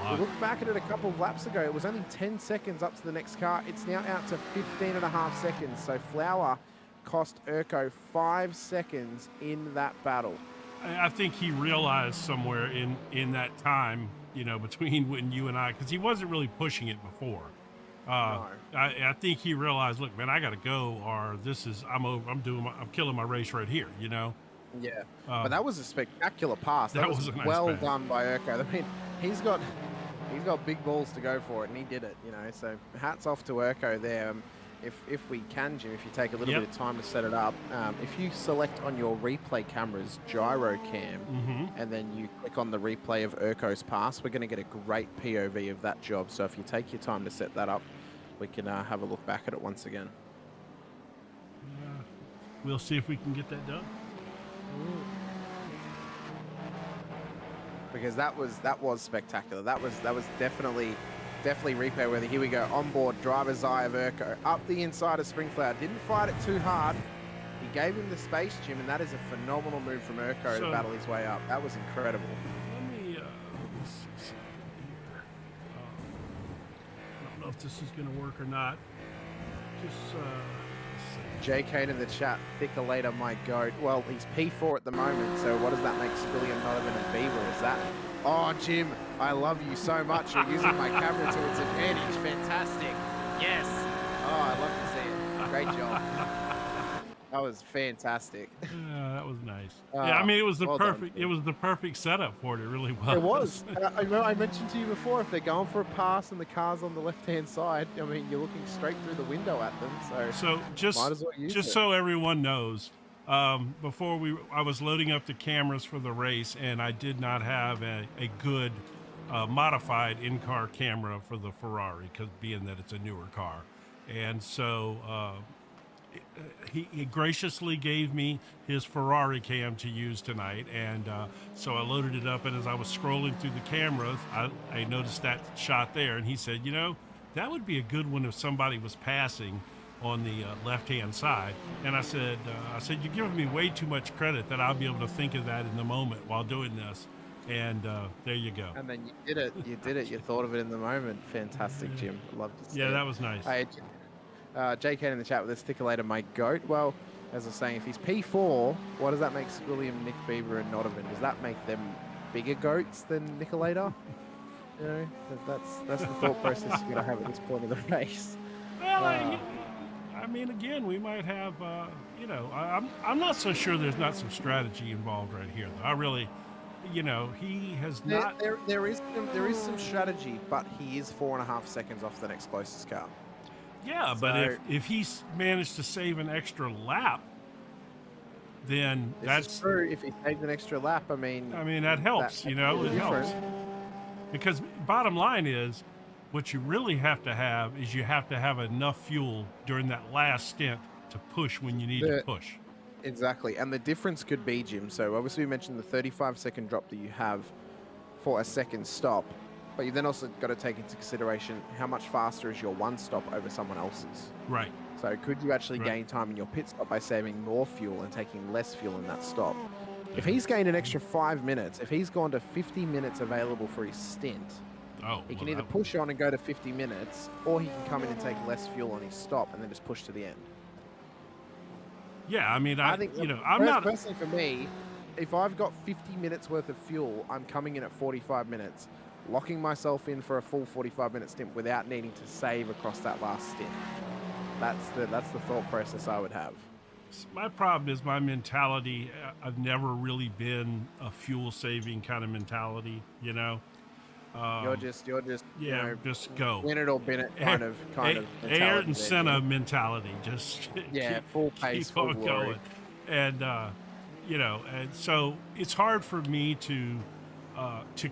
We looked back at it a couple of laps ago. It was only 10 seconds up to the next car. It's now out to 15.5 seconds. So Flower cost Urko 5 seconds in that battle. I think he realized somewhere in that time, you know, between when you and I, because he wasn't really pushing it before. No. I think he realized, look, man, I got to go, or this is I'm killing my race right here, you know. Yeah, but that was a spectacular pass. That was a nice well pass. done by Urko. I mean, he's got big balls to go for it, and he did it. You know, so hats off to Urko there. If we can, Jim, if you take a little bit of time to set it up, if you select on your replay camera's gyro cam, and then you click on the replay of Urko's pass, we're going to get a great POV of that job. So if you take your time to set that up, we can have a look back at it once again. We'll see if we can get that done. Because that was spectacular. That was definitely replay worthy. Here we go. Onboard driver's eye of Urko up the inside of Springflower. Didn't fight it too hard. He gave him the space, Jim, and that is a phenomenal move from Urko to battle his way up. That was incredible. Let me see something here. I don't know if this is going to work or not. Just JK in the chat, thicker later, my goat. Well, he's P4 at the moment, so what does that make Spilliam, Donovan, and Bieber? Is that... Oh, Jim, I love you so much. You're using my camera to its advantage. Fantastic. Yes. Oh, I love to see it. Great job. That was fantastic. Yeah, that was nice. Yeah, I mean, it was the perfect. It was the perfect setup for it. It really was. It was. I mentioned to you before, if they're going for a pass and the car's on the left-hand side, I mean, you're looking straight through the window at them. So just might as well use it. So everyone knows, before I was loading up the cameras for the race, and I did not have a good modified in-car camera for the Ferrari, because being that it's a newer car, and so. He graciously gave me his Ferrari cam to use tonight, and so I loaded it up, and as I was scrolling through the cameras, I noticed that shot there, and he said, you know, that would be a good one if somebody was passing on the left-hand side. And I said, you're giving me way too much credit that I'll be able to think of that in the moment while doing this. And there you go. And then you did it. You did it. You thought of it in the moment. Fantastic, Jim. I love to see it. That was nice. JK in the chat with a sticker later, my goat. Well, as I was saying, if he's P4, what does that make William, Nick Beaver, and Nodovan? Does that make them bigger goats than Nicolator? You know, that's the thought process you got to have at this point of the race. Well, Uh, I mean, again, we might have, I'm not so sure there's not some strategy involved right here, though. I really, he has not. there is some strategy, but he is 4.5 seconds off the next closest car. Yeah, but So- if he's managed to save an extra lap, then This that's is true. If he saved an extra lap, I mean, that helps. that's It different. helps. Because bottom line is, what you really have to have is you have to have enough fuel during that last stint to push when you need to push. Exactly, and the difference could be, Jim. So obviously we mentioned the 35-second drop that you have for a second stop, but you then also got to take into consideration how much faster is your one stop over someone else's. Right. So could you actually gain time in your pit stop by saving more fuel and taking less fuel in that stop? If he's gained an extra 5 minutes, if he's gone to 50 minutes available for his stint, he can either push on and go to 50 minutes, or he can come in and take less fuel on his stop and then just push to the end. Yeah, I mean, I think I'm not personally for me. If I've got 50 minutes worth of fuel, I'm coming in at 45 minutes, locking myself in for a full 45-minute stint without needing to save across that last stint. That's the thought process I would have. My problem is my mentality. I've never really been a fuel saving kind of mentality, You're just just go. Win it or bin it kind of Ayrton Senna mentality. Just full pace, keep full on glory. going, and and so it's hard for me to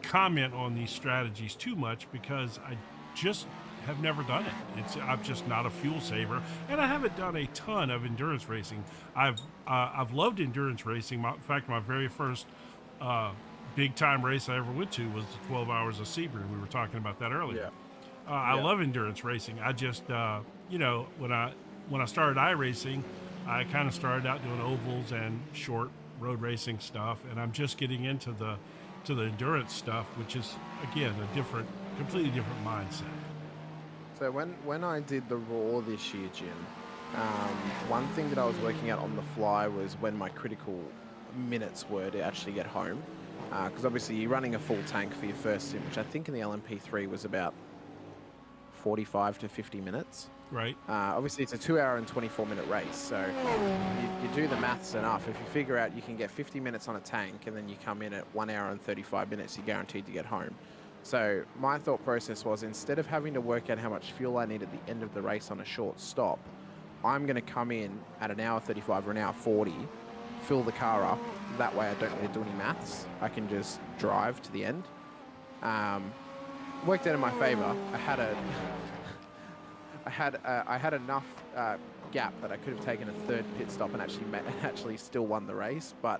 comment on these strategies too much because I just have never done it. I'm just not a fuel saver, and I haven't done a ton of endurance racing. I've loved endurance racing. In fact, my very first big time race I ever went to was the 12 Hours of Sebring. We were talking about that earlier. I love endurance racing. I just when I started iRacing, I kind of started out doing ovals and short road racing stuff, and I'm just getting into the endurance stuff, which is again a completely different mindset. So when I did the Raw this year, Jim, one thing that I was working out on the fly was when my critical minutes were to actually get home. Because obviously you're running a full tank for your first stint, which I think in the LMP3 was about 45 to 50 minutes. Right. Obviously it's a 2-hour and 24-minute race, so you do the maths enough. If you figure out you can get 50 minutes on a tank and then you come in at 1 hour and 35 minutes, you're guaranteed to get home. So my thought process was, instead of having to work out how much fuel I need at the end of the race on a short stop, I'm going to come in at an hour 35 or an hour 40, fill the car up. That way I don't need to do any maths. I can just drive to the end. Worked out in my favor. I had enough gap that I could have taken a third pit stop and actually still won the race. But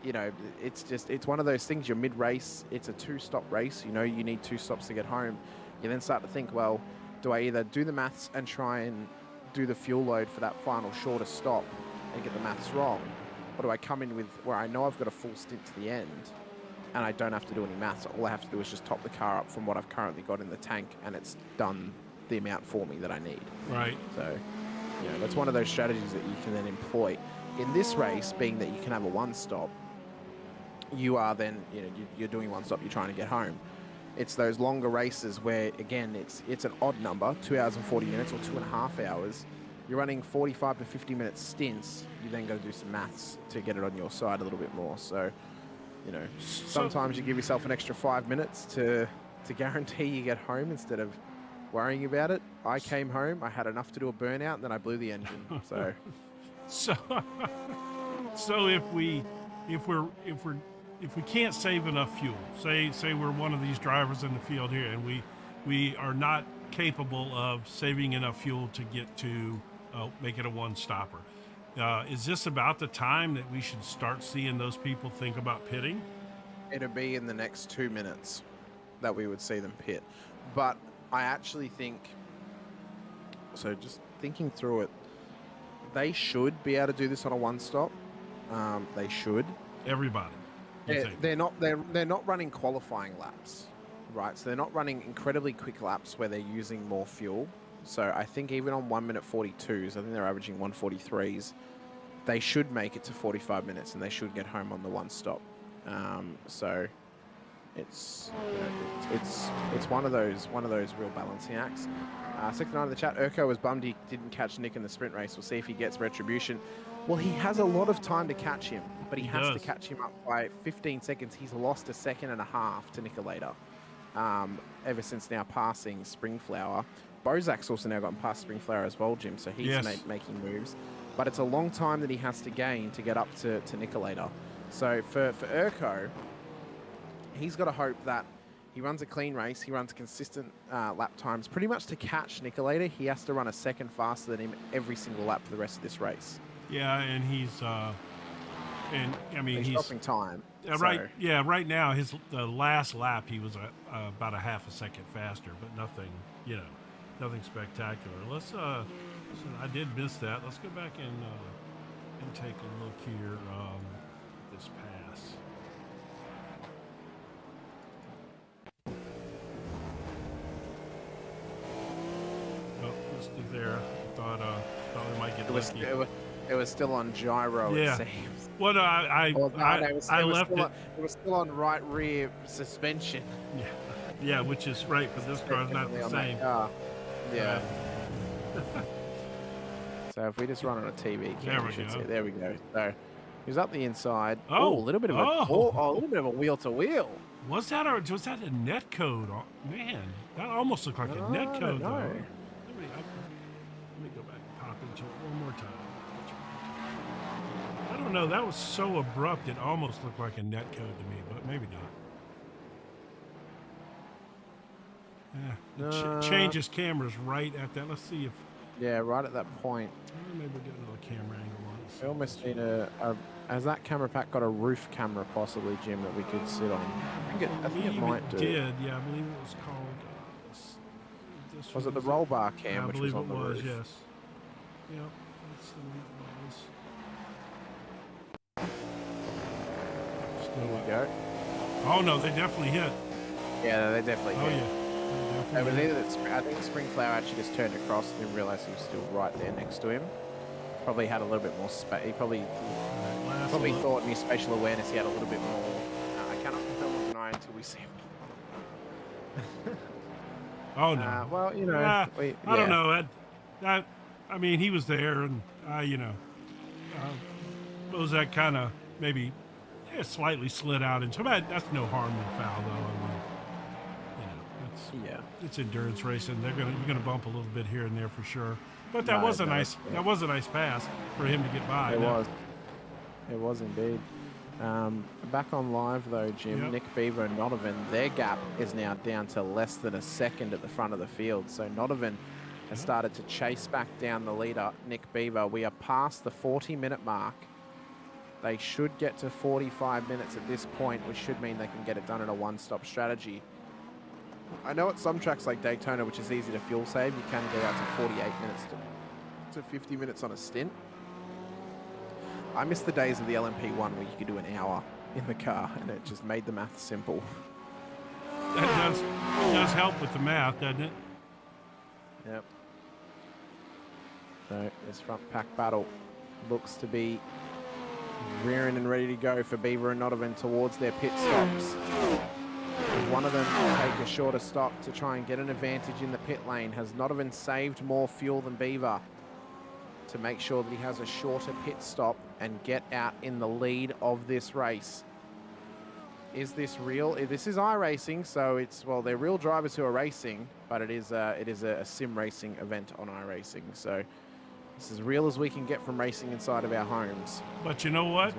it's one of those things. You're mid-race. It's a 2-stop race. You need 2 stops to get home. You then start to think, well, do I either do the maths and try and do the fuel load for that final shorter stop and get the maths wrong, or do I come in with where I know I've got a full stint to the end and I don't have to do any maths? All I have to do is just top the car up from what I've currently got in the tank, and it's done the amount for me that I need. Right. So, that's one of those strategies that you can then employ. In this race, being that you can have a one-stop, you are then, you're doing one stop, you're trying to get home. It's those longer races where, again, it's an odd number, 2 hours and 40 minutes or 2.5 hours. You're running 45 to 50 minute stints. You then got to do some maths to get it on your side a little bit more. So, sometimes you give yourself an extra 5 minutes to guarantee you get home instead of worrying about it. I came home, I had enough to do a burnout, and then I blew the engine. So if we can't save enough fuel, say we're one of these drivers in the field here, and we are not capable of saving enough fuel to get to make it a one-stopper. Is this about the time that we should start seeing those people think about pitting? It'll be in the next 2 minutes that we would see them pit. But I actually think, so just thinking through it, they should be able to do this on a one-stop. They should. Everybody. They're not running qualifying laps, right? So they're not running incredibly quick laps where they're using more fuel. So I think even on 1 minute 42s, I think they're averaging 143s. They should make it to 45 minutes and they should get home on the one stop. So it's it's one of those real balancing acts. 69 in the chat. Urko was bummed he didn't catch Nick in the sprint race. We'll see if he gets retribution. Well, he has a lot of time to catch him, but he has to catch him up by 15 seconds. He's lost a second and a half to Nicolata ever since now passing Springflower. Bozak's also now gotten past Springflower as well, Jim, so he's making moves. But it's a long time that he has to gain to get up to Nicolata. So for Urko, he's got to hope that he runs a clean race, he runs consistent lap times. Pretty much to catch Nicolata, he has to run a second faster than him every single lap for the rest of this race. Yeah, and he's dropping time. Right now, the last lap he was about a half a second faster, but nothing spectacular. Let's so I did miss that. Let's go back and take a look here at this pass. Oh, let's do there. Thought we might get lucky. It was still on gyro. Yeah. It seems. Well, no, I left it. It was still on right rear suspension. Yeah, yeah, which is right, but this car's not the same. Yeah. So if we just run on a TV camera, there we go. So he's up the inside. Oh, a little bit of a wheel to wheel. Was that a net code? Man, that almost looked like a net code. No. Let me go back and pop into it one more time. I don't know. That was so abrupt. It almost looked like a net code to me, but maybe not. Yeah, changes cameras right at that. Let's see if. Yeah, right at that point. Maybe we'll get another camera angle on it. We almost need has that camera pack got a roof camera possibly, Jim, that we could sit on? I think it might do. Yeah, I believe it was called. Was it the roll bar cam, which was on the roof? Yes. Yep, that's the one it was. There we go. Oh no, they definitely hit. Yeah, they definitely hit. Yeah. It was either that I think Springflower actually just turned across and didn't realize he was still right there next to him. Probably had a little bit more space. He probably thought in his spatial awareness he had a little bit more. I cannot tell or deny until we see him. Oh no. Well, I don't know. I mean, he was there, and was that kind of maybe slightly slid out into that. That's no harm, no foul, though. I mean, it's endurance racing. You're gonna bump a little bit here and there for sure. But that was a nice pass for him to get by. It was indeed. Back on live though, Jim. Yep. Nick Beaver and Nodovan, their gap is now down to less than a second at the front of the field. So Nodovan has started to chase back down the leader, Nick Beaver. We are past the 40-minute mark. They should get to 45 minutes at this point, which should mean they can get it done in a one-stop strategy. I know at some tracks like Daytona, which is easy to fuel save, you can go out to 48 minutes to 50 minutes on a stint. I miss the days of the LMP1 where you could do an hour in the car and it just made the math simple. That does help with the math, doesn't it? Yep. So this front pack battle looks to be rearing and ready to go for Beaver and Nodovan towards their pit stops. One of them will take a shorter stop to try and get an advantage in the pit lane. Has Nodovan saved more fuel than Beaver to make sure that he has a shorter pit stop and get out in the lead of this race? Is this real? This is iRacing, so they're real drivers who are racing, but it is a sim racing event on iRacing. So this is real as we can get from racing inside of our homes. But you know what?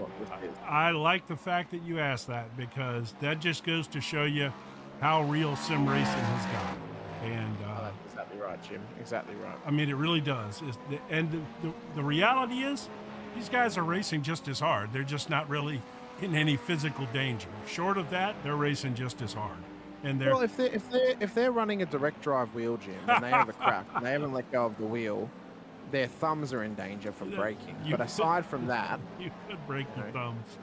I like the fact that you asked that, because that just goes to show you how real sim racing has gotten. And exactly right, Jim. Exactly right. I mean, it really does. The reality is, these guys are racing just as hard. They're just not really in any physical danger. Short of that, they're racing just as hard. And well, if they're running a direct drive wheel, Jim, and they have a crack and they haven't let go of the wheel, their thumbs are in danger from braking. But aside from that, you could break your thumbs.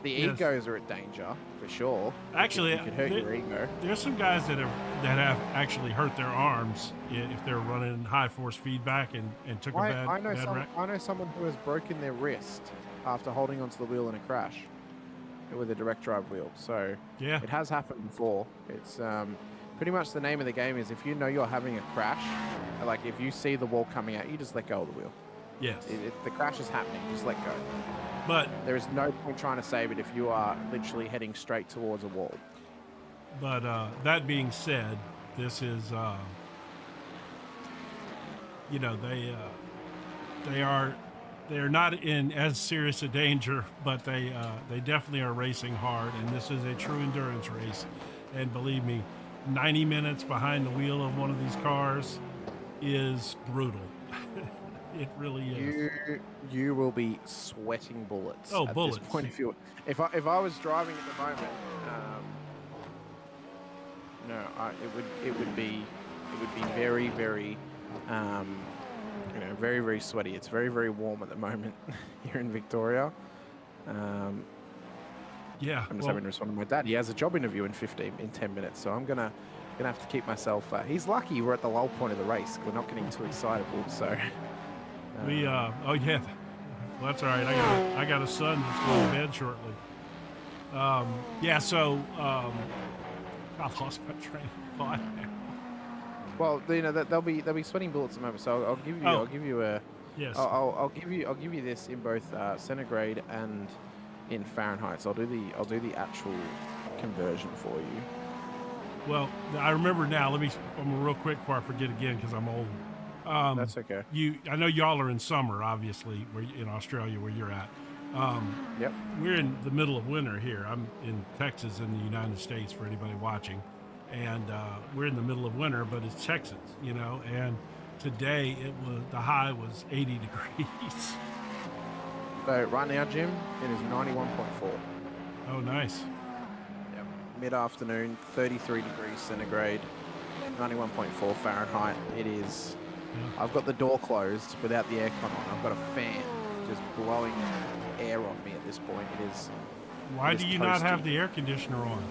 The egos are at danger for sure. Actually, you could hurt your ego. There's some guys that have actually hurt their arms if they're running high force feedback and took a bad wreck. I know someone who has broken their wrist after holding onto the wheel in a crash. with a direct drive wheel. So Yeah. it has happened before. It's pretty much the name of the game is if you know you're having a crash, like if you see the wall coming out, you just let go of the wheel. Yes. If the crash is happening, just let go. But there is no point trying to save it if you are literally heading straight towards a wall. But that being said, this is, you know, they are not in as serious a danger, but they definitely are racing hard, and this is a true endurance race. And believe me, 90 minutes behind the wheel of one of these cars is brutal. It really is. You will be sweating bullets. Oh, at bullets! This point, if I was driving at the moment, no, it would be very very, you know, very very sweaty. It's very very warm at the moment here in Victoria. Yeah, I'm just having to respond to my dad. He has a job interview in 10 minutes, so I'm gonna have to keep myself. He's lucky we're at the lull point of the race. We're not getting too excitable, so. We oh yeah, well, that's all right. I got a son that's going to bed shortly. Yeah, so I lost my train of thought now. Well, you know they'll be sweating bullets at the moment. So I'll give you a. Yes. I'll give you this in both centigrade and in Fahrenheit. So I'll do the actual conversion for you. Well, I remember now. I'm real quick before I forget again because I'm old. That's okay. I know y'all are in summer, obviously, in Australia where you're at. Yep. We're in the middle of winter here. I'm in Texas in the United States for anybody watching, and we're in the middle of winter, but it's Texas, you know. And today the high was 80 degrees. So right now, Jim, it is 91.4. Oh, nice. Yep. Mid-afternoon, 33 degrees centigrade, 91.4 Fahrenheit. It is. Yeah. I've got the door closed without the aircon on. I've got a fan just blowing air on me at this point. It is. Why do you not have the air conditioner on?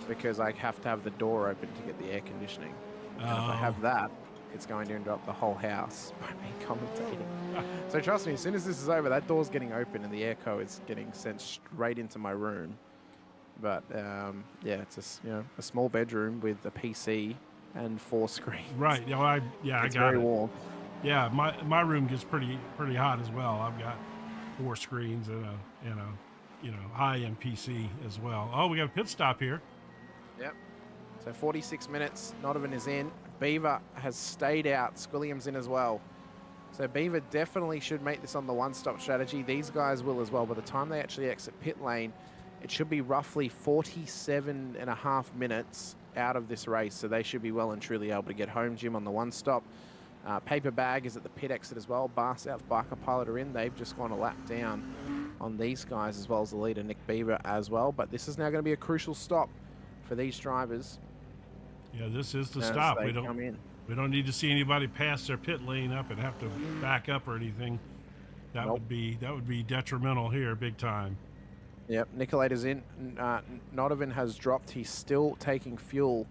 Because I have to have the door open to get the air conditioning. And if I have that, it's going to interrupt the whole house by me commentating. So trust me, as soon as this is over, that door's getting open and the airco is getting sent straight into my room. But yeah, it's a small bedroom with a PC and 4 screens. Right. Yeah, I got it. It's very warm. Yeah, my room gets pretty hot as well. I've got 4 screens and a high-end PC as well. Oh, we got a pit stop here. Yep. So 46 minutes. Nodovan is in. Beaver has stayed out. Squilliam's in as well. So Beaver definitely should make this on the one-stop strategy. These guys will as well. By the time they actually exit pit lane, it should be roughly 47.5 minutes out of this race. So they should be well and truly able to get home, Jim, on the one-stop. Paper Bag is at the pit exit as well. Bar South Biker Pilot are in. They've just gone a lap down on these guys as well as the leader, Nick Beaver, as well. But this is now going to be a crucial stop for these drivers. Yeah, this is the stop. We don't need to see anybody pass their pit lane up and have to back up or anything. That would be detrimental here, big time. Yep, Nicolator's in. Nodovan has dropped. He's still taking fuel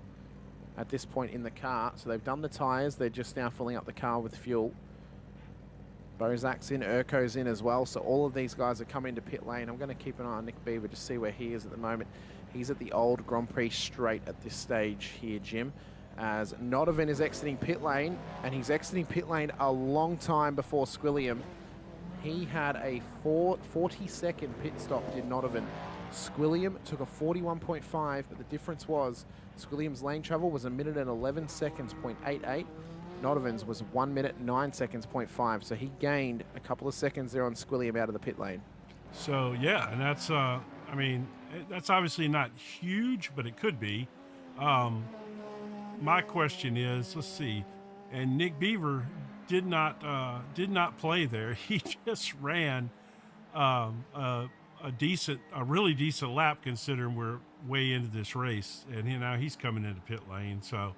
at this point in the car. So they've done the tyres. They're just now filling up the car with fuel. Bozak's in. Urko's in as well. So all of these guys are coming to pit lane. I'm going to keep an eye on Nick Beaver to see where he is at the moment. He's at the old Grand Prix straight at this stage here, Jim. As Nodovan is exiting pit lane, and he's exiting pit lane a long time before Squilliam. He had a 40-second pit stop, did Nodovan. Squilliam took a 41.5, but the difference was Squilliam's lane travel was 1 minute and 11 seconds, 0.88. Nodovan's was 1 minute 9 seconds, 0.5. So he gained a couple of seconds there on Squilliam out of the pit lane. So yeah, and that's I mean, that's obviously not huge, but it could be. My question is, let's see, and Nick Beaver did not play there. He just ran a really decent lap considering we're way into this race, and now he's coming into pit lane. So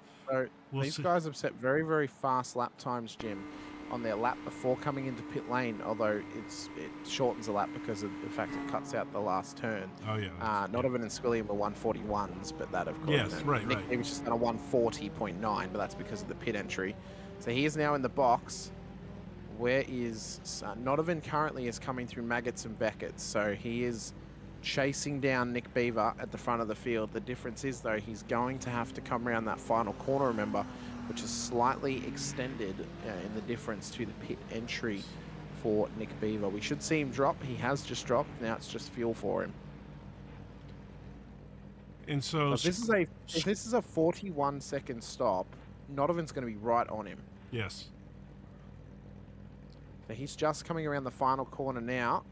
these guys have set very, very fast lap times, Jim, on their lap before coming into pit lane, although it shortens a lap because of the fact it cuts out the last turn. Oh, yeah. Nodovan and Squilliam were 141s, but that, of course, yes, right. He was just on a 140.9, but that's because of the pit entry. So he is now in the box. Where is Nodovan currently is coming through Maggots and Beckett's, so he is chasing down Nick Beaver at the front of the field. The difference is, though, he's going to have to come around that final corner, remember, which is slightly extended in the difference to the pit entry for Nick Beaver. We should see him drop. He has just dropped. Now it's just fuel for him. And so If this is a 41-second stop, Notovan's going to be right on him. yes. So he's just coming around the final corner now.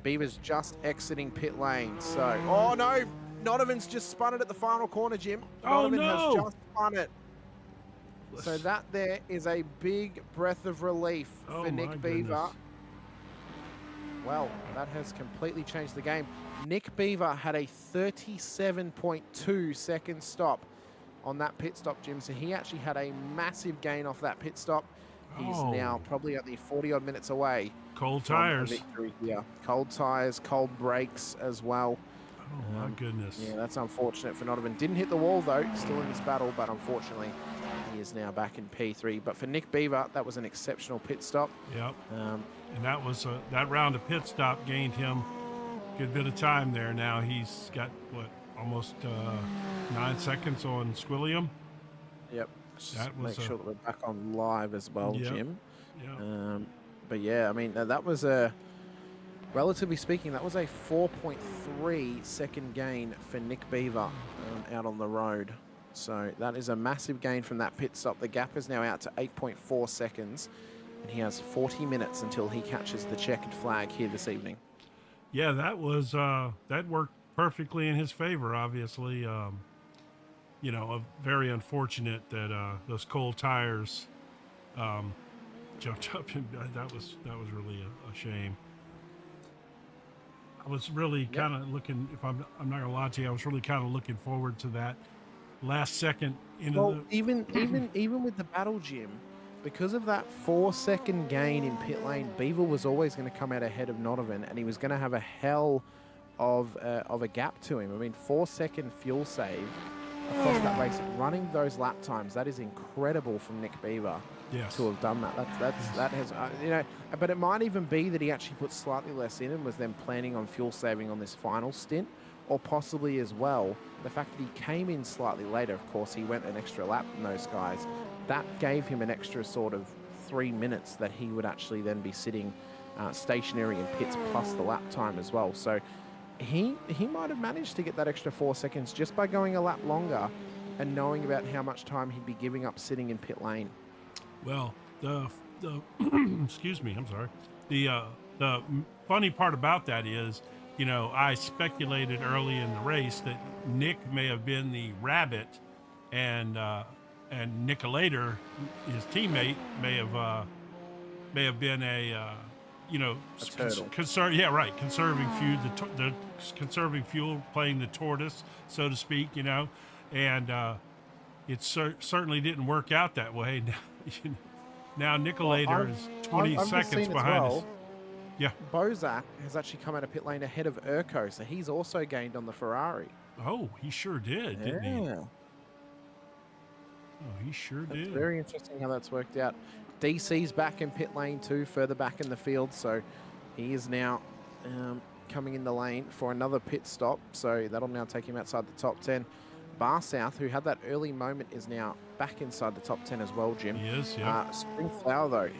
Beaver's just exiting pit lane. So, oh no, Notovan's just spun it at the final corner, Jim. Oh, Notovan no. has just spun it. So that there is a big breath of relief for Nick Beaver. Well, that has completely changed the game. Nick Beaver had a 37.2 second stop on that pit stop, Jim. So he actually had a massive gain off that pit stop. He's now probably only 40 odd minutes away. Cold tires. Victory here. Cold tires, cold brakes as well. Oh my goodness. Yeah, that's unfortunate for Notovan. Didn't hit the wall though, still in this battle, but unfortunately he is now back in P3. But for Nick Beaver, that was an exceptional pit stop. Yep. And that was that round of pit stop gained him a good bit of time there. Now he's got what, almost 9 seconds on Squilliam. Yep. Just make sure that we're back on live as well, Jim. Yeah. But yeah, I mean, that was a, relatively speaking, that was a 4.3 second gain for Nick Beaver out on the road. So that is a massive gain from that pit stop. The gap is now out to 8.4 seconds, and he has 40 minutes until he catches the checkered flag here this evening. Yeah, that was that worked perfectly in his favor. Obviously, you know, very unfortunate that those cold tires jumped up, and that was really a shame. I was really kind of looking. If I'm not gonna lie to you, I was really kind of looking forward to that last second into well, even with the battle, Jim, because of that 4-second gain in pit lane, Beaver was always going to come out ahead of Notovan, and he was going to have a hell of a gap to him. I mean, 4-second fuel save across that race, running those lap times, that is incredible from Nick Beaver. Yes. To have done that. That has, you know, but it might even be that he actually put slightly less in and was then planning on fuel saving on this final stint, or possibly as well, the fact that he came in slightly later, of course, he went an extra lap than those guys. That gave him an extra sort of 3 minutes that he would actually then be sitting stationary in pits plus the lap time as well. So he might have managed to get that extra 4 seconds just by going a lap longer and knowing about how much time he'd be giving up sitting in pit lane. Well, the excuse me, I'm sorry. The funny part about that is, you know, I speculated early in the race that Nick may have been the rabbit, and Nicolator, his teammate, may have been a you know, conserving fuel, the conserving fuel, playing the tortoise, so to speak, you know, and it certainly didn't work out that way. Now Nicolator is 20 seconds behind us. Yeah. Bozak has actually come out of pit lane ahead of Urko, so he's also gained on the Ferrari. Oh, he sure did, didn't he? Oh, he sure did. Very interesting how that's worked out. DC's back in pit lane too, further back in the field, so he is now coming in the lane for another pit stop, so that'll now take him outside the top 10. Bar South, who had that early moment, is now back inside the top 10 as well, Jim. He is, yeah. Spring Flower, though,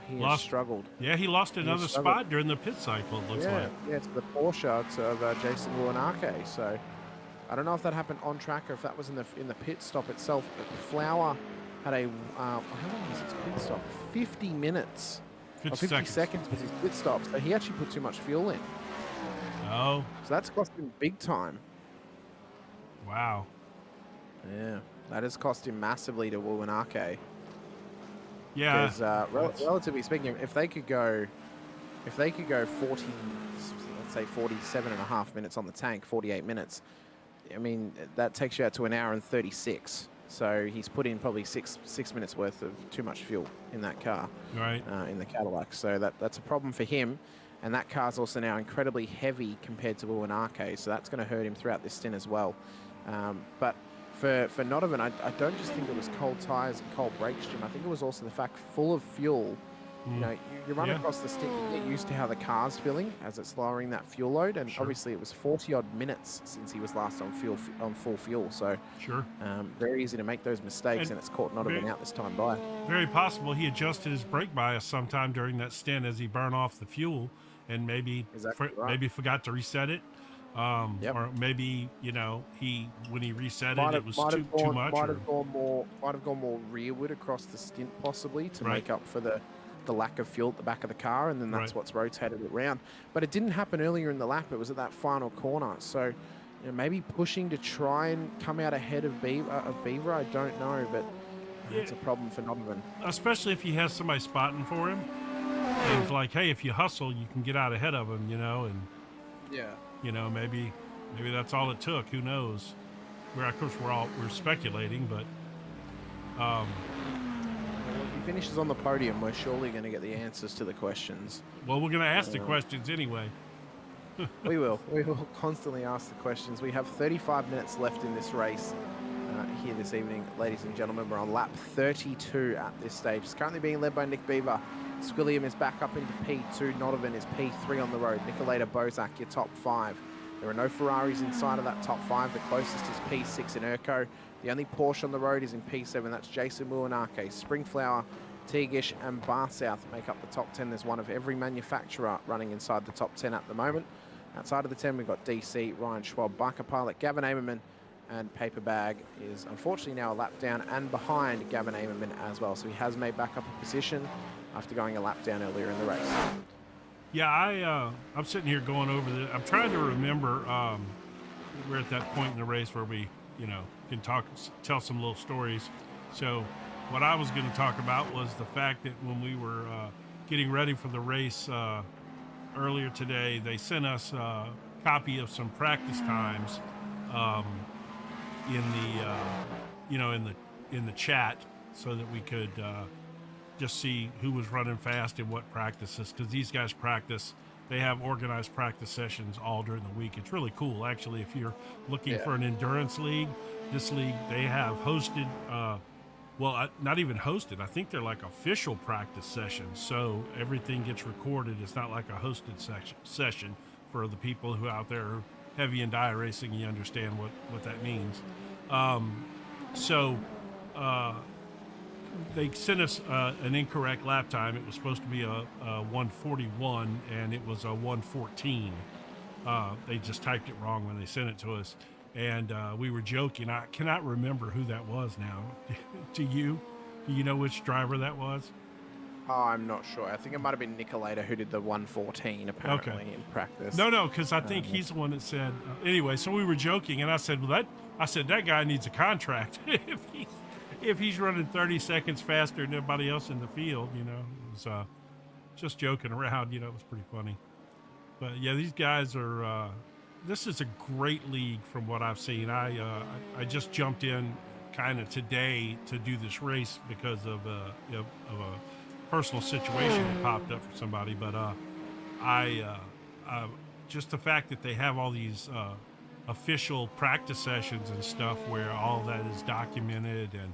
he has struggled. Yeah, he lost another spot during the pit cycle, it looks like. Yeah, it's the Porsche of Jason Wuanake. So I don't know if that happened on track or if that was in the pit stop itself. But Flower had a, how long was his pit stop? 50 minutes. 50 seconds was his pit stop. So he actually put too much fuel in. Oh. So that's cost him big time. Wow. Yeah, that has cost him massively to Wuanake. Yeah. Because relatively speaking, if they could go 40, let's say 47.5 minutes on the tank, 48 minutes, I mean, that takes you out to an hour and 36. So he's put in probably six minutes worth of too much fuel in that car, right? In the Cadillac. So that's a problem for him. And that car's also now incredibly heavy compared to Wuanake, so that's going to hurt him throughout this stint as well. But for Notovan, I don't just think it was cold tires and cold brakes, Jim. I think it was also the fact full of fuel You know, you run Yeah. across the stint, you get used to how the car's feeling as it's lowering that fuel load, and Sure. obviously it was 40 odd minutes since he was last on full fuel, so Sure. very easy to make those mistakes, and it's caught Nodovan out this time by. Very possible he adjusted his brake bias sometime during that stint as he burned off the fuel, and maybe Exactly right. maybe forgot to reset it. Yep. Or maybe, you know, when he reset Might it, have it was might too have gone much. might have gone more rearward across the stint possibly to Right. make up for the lack of fuel at the back of the car, and then that's Right. what's rotated it around. But it didn't happen earlier in the lap. It was at that final corner. So, you know, maybe pushing to try and come out ahead of Beaver. I don't know, but it's a problem for Nodovan. Especially if he has somebody spotting for him. And it's like, hey, if you hustle, you can get out ahead of him, you know, and Yeah. you know, maybe that's all it took. Who knows? Of course we're speculating, but Well, if he finishes on the podium, we're surely going to get the answers to the questions. well, we're gonna ask the questions anyway. We will. We will constantly ask the questions. We have 35 minutes left in this race here this evening, ladies and gentlemen. We're on lap 32 at this stage. It's currently being led by Nick Beaver. Squilliam is back up into P2. Nodovan is P3 on the road. Nicoleta Bozak, your top 5. There are no Ferraris inside of that top 5. The closest is P6 in Urco. The only Porsche on the road is in P7. That's Jason Muanake. Springflower, Teagish and Bar South make up the top 10. There's one of every manufacturer running inside the top 10 at the moment. Outside of the 10, we've got DC, Ryan Schwab, Biker Pilot, Gavin Amerman, and Paper Bag is unfortunately now a lap down and behind Gavin Amerman as well. So he has made back up a position after going a lap down earlier in the race. Yeah, I'm sitting here going over I'm trying to remember. We're at that point in the race where we, you know, can tell some little stories. So what I was going to talk about was the fact that when we were getting ready for the race earlier today, they sent us a copy of some practice times in the chat, so that we could just see who was running fast in what practices, because these guys practice. They have organized practice sessions all during the week. It's really cool, actually. If you're looking for an endurance league, this league, they have hosted, not even hosted. I think they're like official practice sessions. So everything gets recorded. It's not like a hosted session for the people who out there are heavy in die racing. You understand what that means. They sent us an incorrect lap time. It was supposed to be a 141, and it was a 114. They just typed it wrong when they sent it to us, and we were joking. I cannot remember who that was now. Do you know which driver that was? Oh, I'm not sure. I think it might have been Nicoleta who did the 114 apparently in practice. No, because I think he's the one that said. Anyway, so we were joking, and I said, that guy needs a contract if he's running 30 seconds faster than everybody else in the field. You know, it was just joking around. You know, it was pretty funny. But yeah, these guys are. This is a great league from what I've seen. I just jumped in kind of today to do this race because of a personal situation that popped up for somebody. But just the fact that they have all these official practice sessions and stuff where all that is documented, and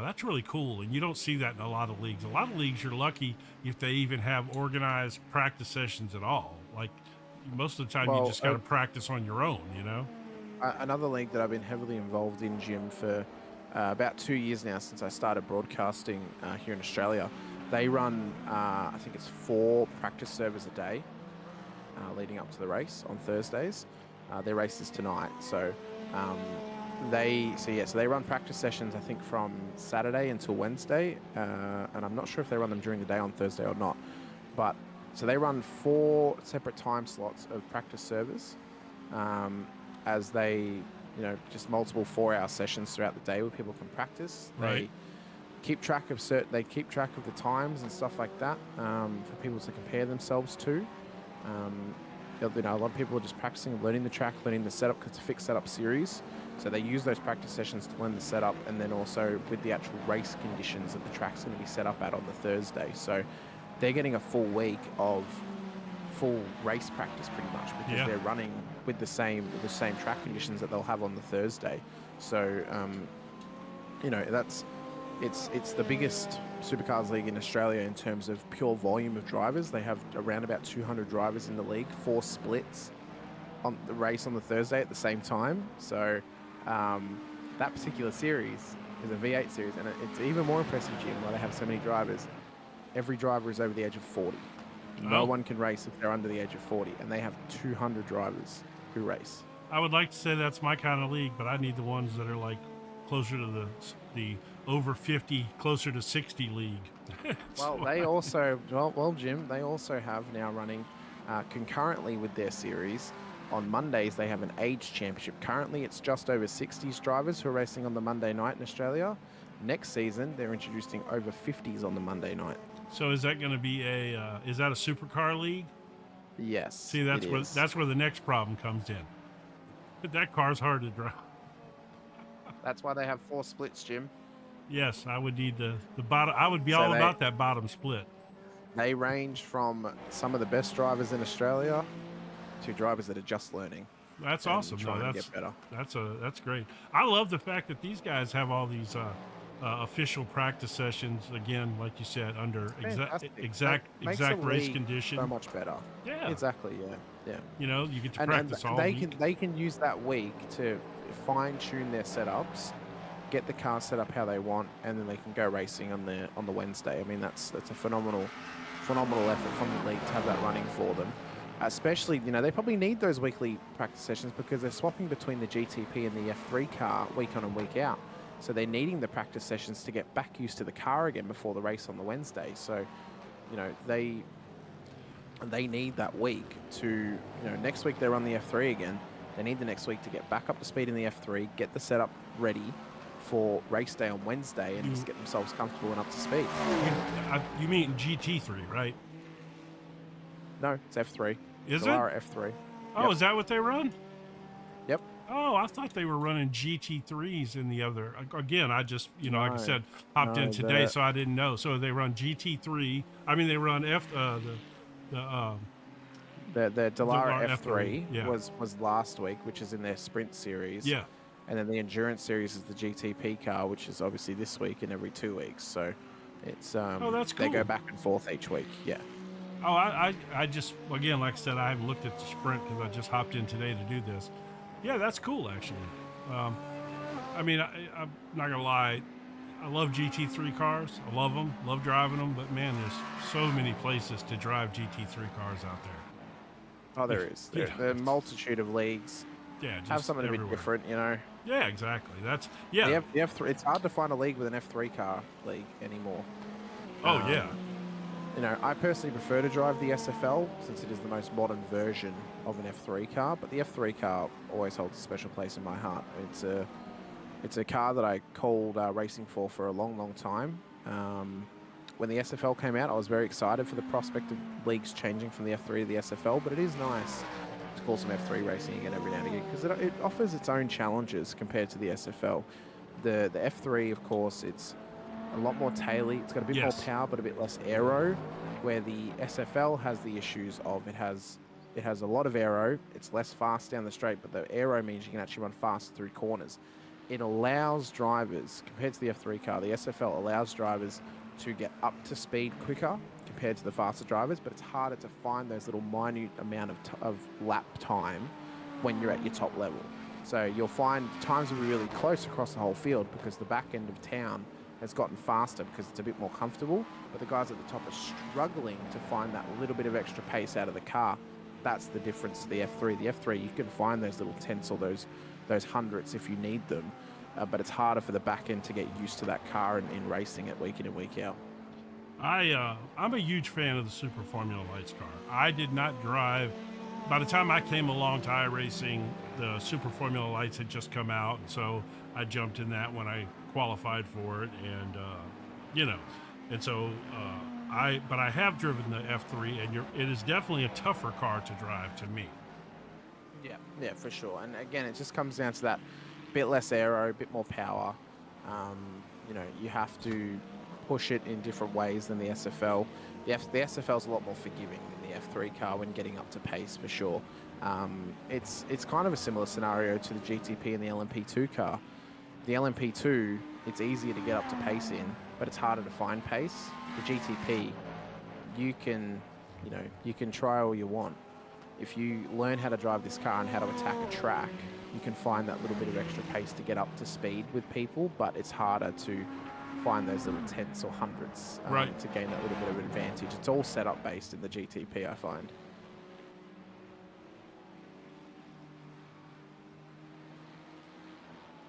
that's really cool. And you don't see that in a lot of leagues. A lot of leagues, you're lucky if they even have organized practice sessions at all. Like most of the time, you just got to practice on your own, you know? Another league that I've been heavily involved in, Jim, for about 2 years now since I started broadcasting here in Australia. They run, I think it's 4 practice servers a day leading up to the race on Thursdays. Their race is tonight, so they run practice sessions, I think, from Saturday until Wednesday, and I'm not sure if they run them during the day on Thursday or not. But so they run 4 separate time slots of practice servers, as they, just multiple 4-hour sessions throughout the day where people can practice. Right. They keep track of the times and stuff like that for people to compare themselves to. A lot of people are just practicing, learning the track, learning the setup, because it's a fixed setup series. So they use those practice sessions to learn the setup, and then also with the actual race conditions that the track's going to be set up at on the Thursday. So they're getting a full week of full race practice pretty much, because they're running with the same track conditions that they'll have on the Thursday. So, It's the biggest supercars league in Australia in terms of pure volume of drivers. They have around about 200 drivers in the league, 4 splits on the race on the Thursday at the same time. So that particular series is a V8 series, and it's even more impressive, Jim, why they have so many drivers. Every driver is over the age of 40. No one can race if they're under the age of 40, and they have 200 drivers who race. I would like to say that's my kind of league, but I need the ones that are like closer to the over 50, closer to 60 league. Well, they also, well, Jim, they also have now running concurrently with their series. On Mondays, they have an age championship. Currently, it's just over 60s drivers who are racing on the Monday night in Australia. Next season, they're introducing over 50s on the Monday night. So is that going to be is that a supercar league? Yes. See, that's where the next problem comes in. That car's hard to drive. That's why they have 4 splits, Jim. Yes, I would need the bottom. I would be all about that bottom split. They range from some of the best drivers in Australia to drivers that are just learning. That's awesome. No, get better. That's great. I love the fact that these guys have all these official practice sessions. Again, like you said, under exact race conditions. So much better. Yeah, exactly. Yeah. You know, you get to practice all week. They can use that week to fine tune their setups, get the car set up how they want, and then they can go racing on the Wednesday. I mean, that's a phenomenal effort from the league to have that running for them. Especially, you know, they probably need those weekly practice sessions because they're swapping between the GTP and the F3 car week on and week out. So they're needing the practice sessions to get back used to the car again before the race on the Wednesday. So, you know, they need that week to, you know, next week they run the F3 again. They need the next week to get back up to speed in the F3, get the setup ready for race day on Wednesday, and just get themselves comfortable and up to speed. You mean GT3, right? No, it's F3. Is Dallara it? F3. Oh, Yep. Is that what they run? Yep. Oh, I thought they were running GT3s in the other. Again, I just, you know, like I said, hopped in today, so I didn't know. So they run GT3. I mean, they run The Dallara F3 yeah. was last week, which is in their sprint series. Yeah. And then the endurance series is the GTP car, which is obviously this week and every 2 weeks. So it's that's cool. They go back and forth each week. Yeah. Oh, I just, again, like I said, I haven't looked at the sprint because I just hopped in today to do this. Yeah, that's cool, actually. I mean, I'm not going to lie. I love GT3 cars. I love them, love driving them. But, man, there's so many places to drive GT3 cars out there. Oh, there is. There are a multitude of leagues. Yeah, just have something everywhere. a bit different, you know. Yeah, exactly. That's, yeah. The F3, it's hard to find a league with an F3 car league anymore. Oh, yeah. You know, I personally prefer to drive the SFL since it is the most modern version of an F3 car, but the F3 car always holds a special place in my heart. It's a car that I called racing for a long, long time. When the SFL came out, I was very excited for the prospect of leagues changing from the F3 to the SFL, but it is nice to call some F3 racing again every now and again because it offers its own challenges compared to the SFL. The F3, of course, it's a lot more taily. It's got a bit more power, but a bit less aero, where the SFL has the issues of it has a lot of aero. It's less fast down the straight, but the aero means you can actually run fast through corners. It allows drivers, compared to the F3 car, the SFL allows drivers to get up to speed quicker compared to the faster drivers, but it's harder to find those little minute amount of lap time when you're at your top level. So you'll find times will be really close across the whole field because the back end of town has gotten faster because it's a bit more comfortable, but the guys at the top are struggling to find that little bit of extra pace out of the car. That's the difference to the F3. The F3, you can find those little tenths or those hundredths if you need them, but it's harder for the back end to get used to that car in racing it week in and week out. I'm a huge fan of the Super Formula Lights car. I did not drive. By the time I came along to iRacing, the Super Formula Lights had just come out, and so I jumped in that when I qualified for it, and but I have driven the F3, and it is definitely a tougher car to drive to me. Yeah, for sure. And again, it just comes down to that bit less aero, a bit more power. You know, you have to push it in different ways than the SFL. The SFL is a lot more forgiving than the F3 car when getting up to pace, for sure. It's kind of a similar scenario to the GTP and the LMP2 car. The LMP2 it's easier to get up to pace in, but it's harder to find pace. The GTP, you can try all you want. If you learn how to drive this car and how to attack a track, you can find that little bit of extra pace to get up to speed with people, but it's harder to find those little tenths or hundredths to gain that little bit of advantage. It's all setup based in the GTP, I find.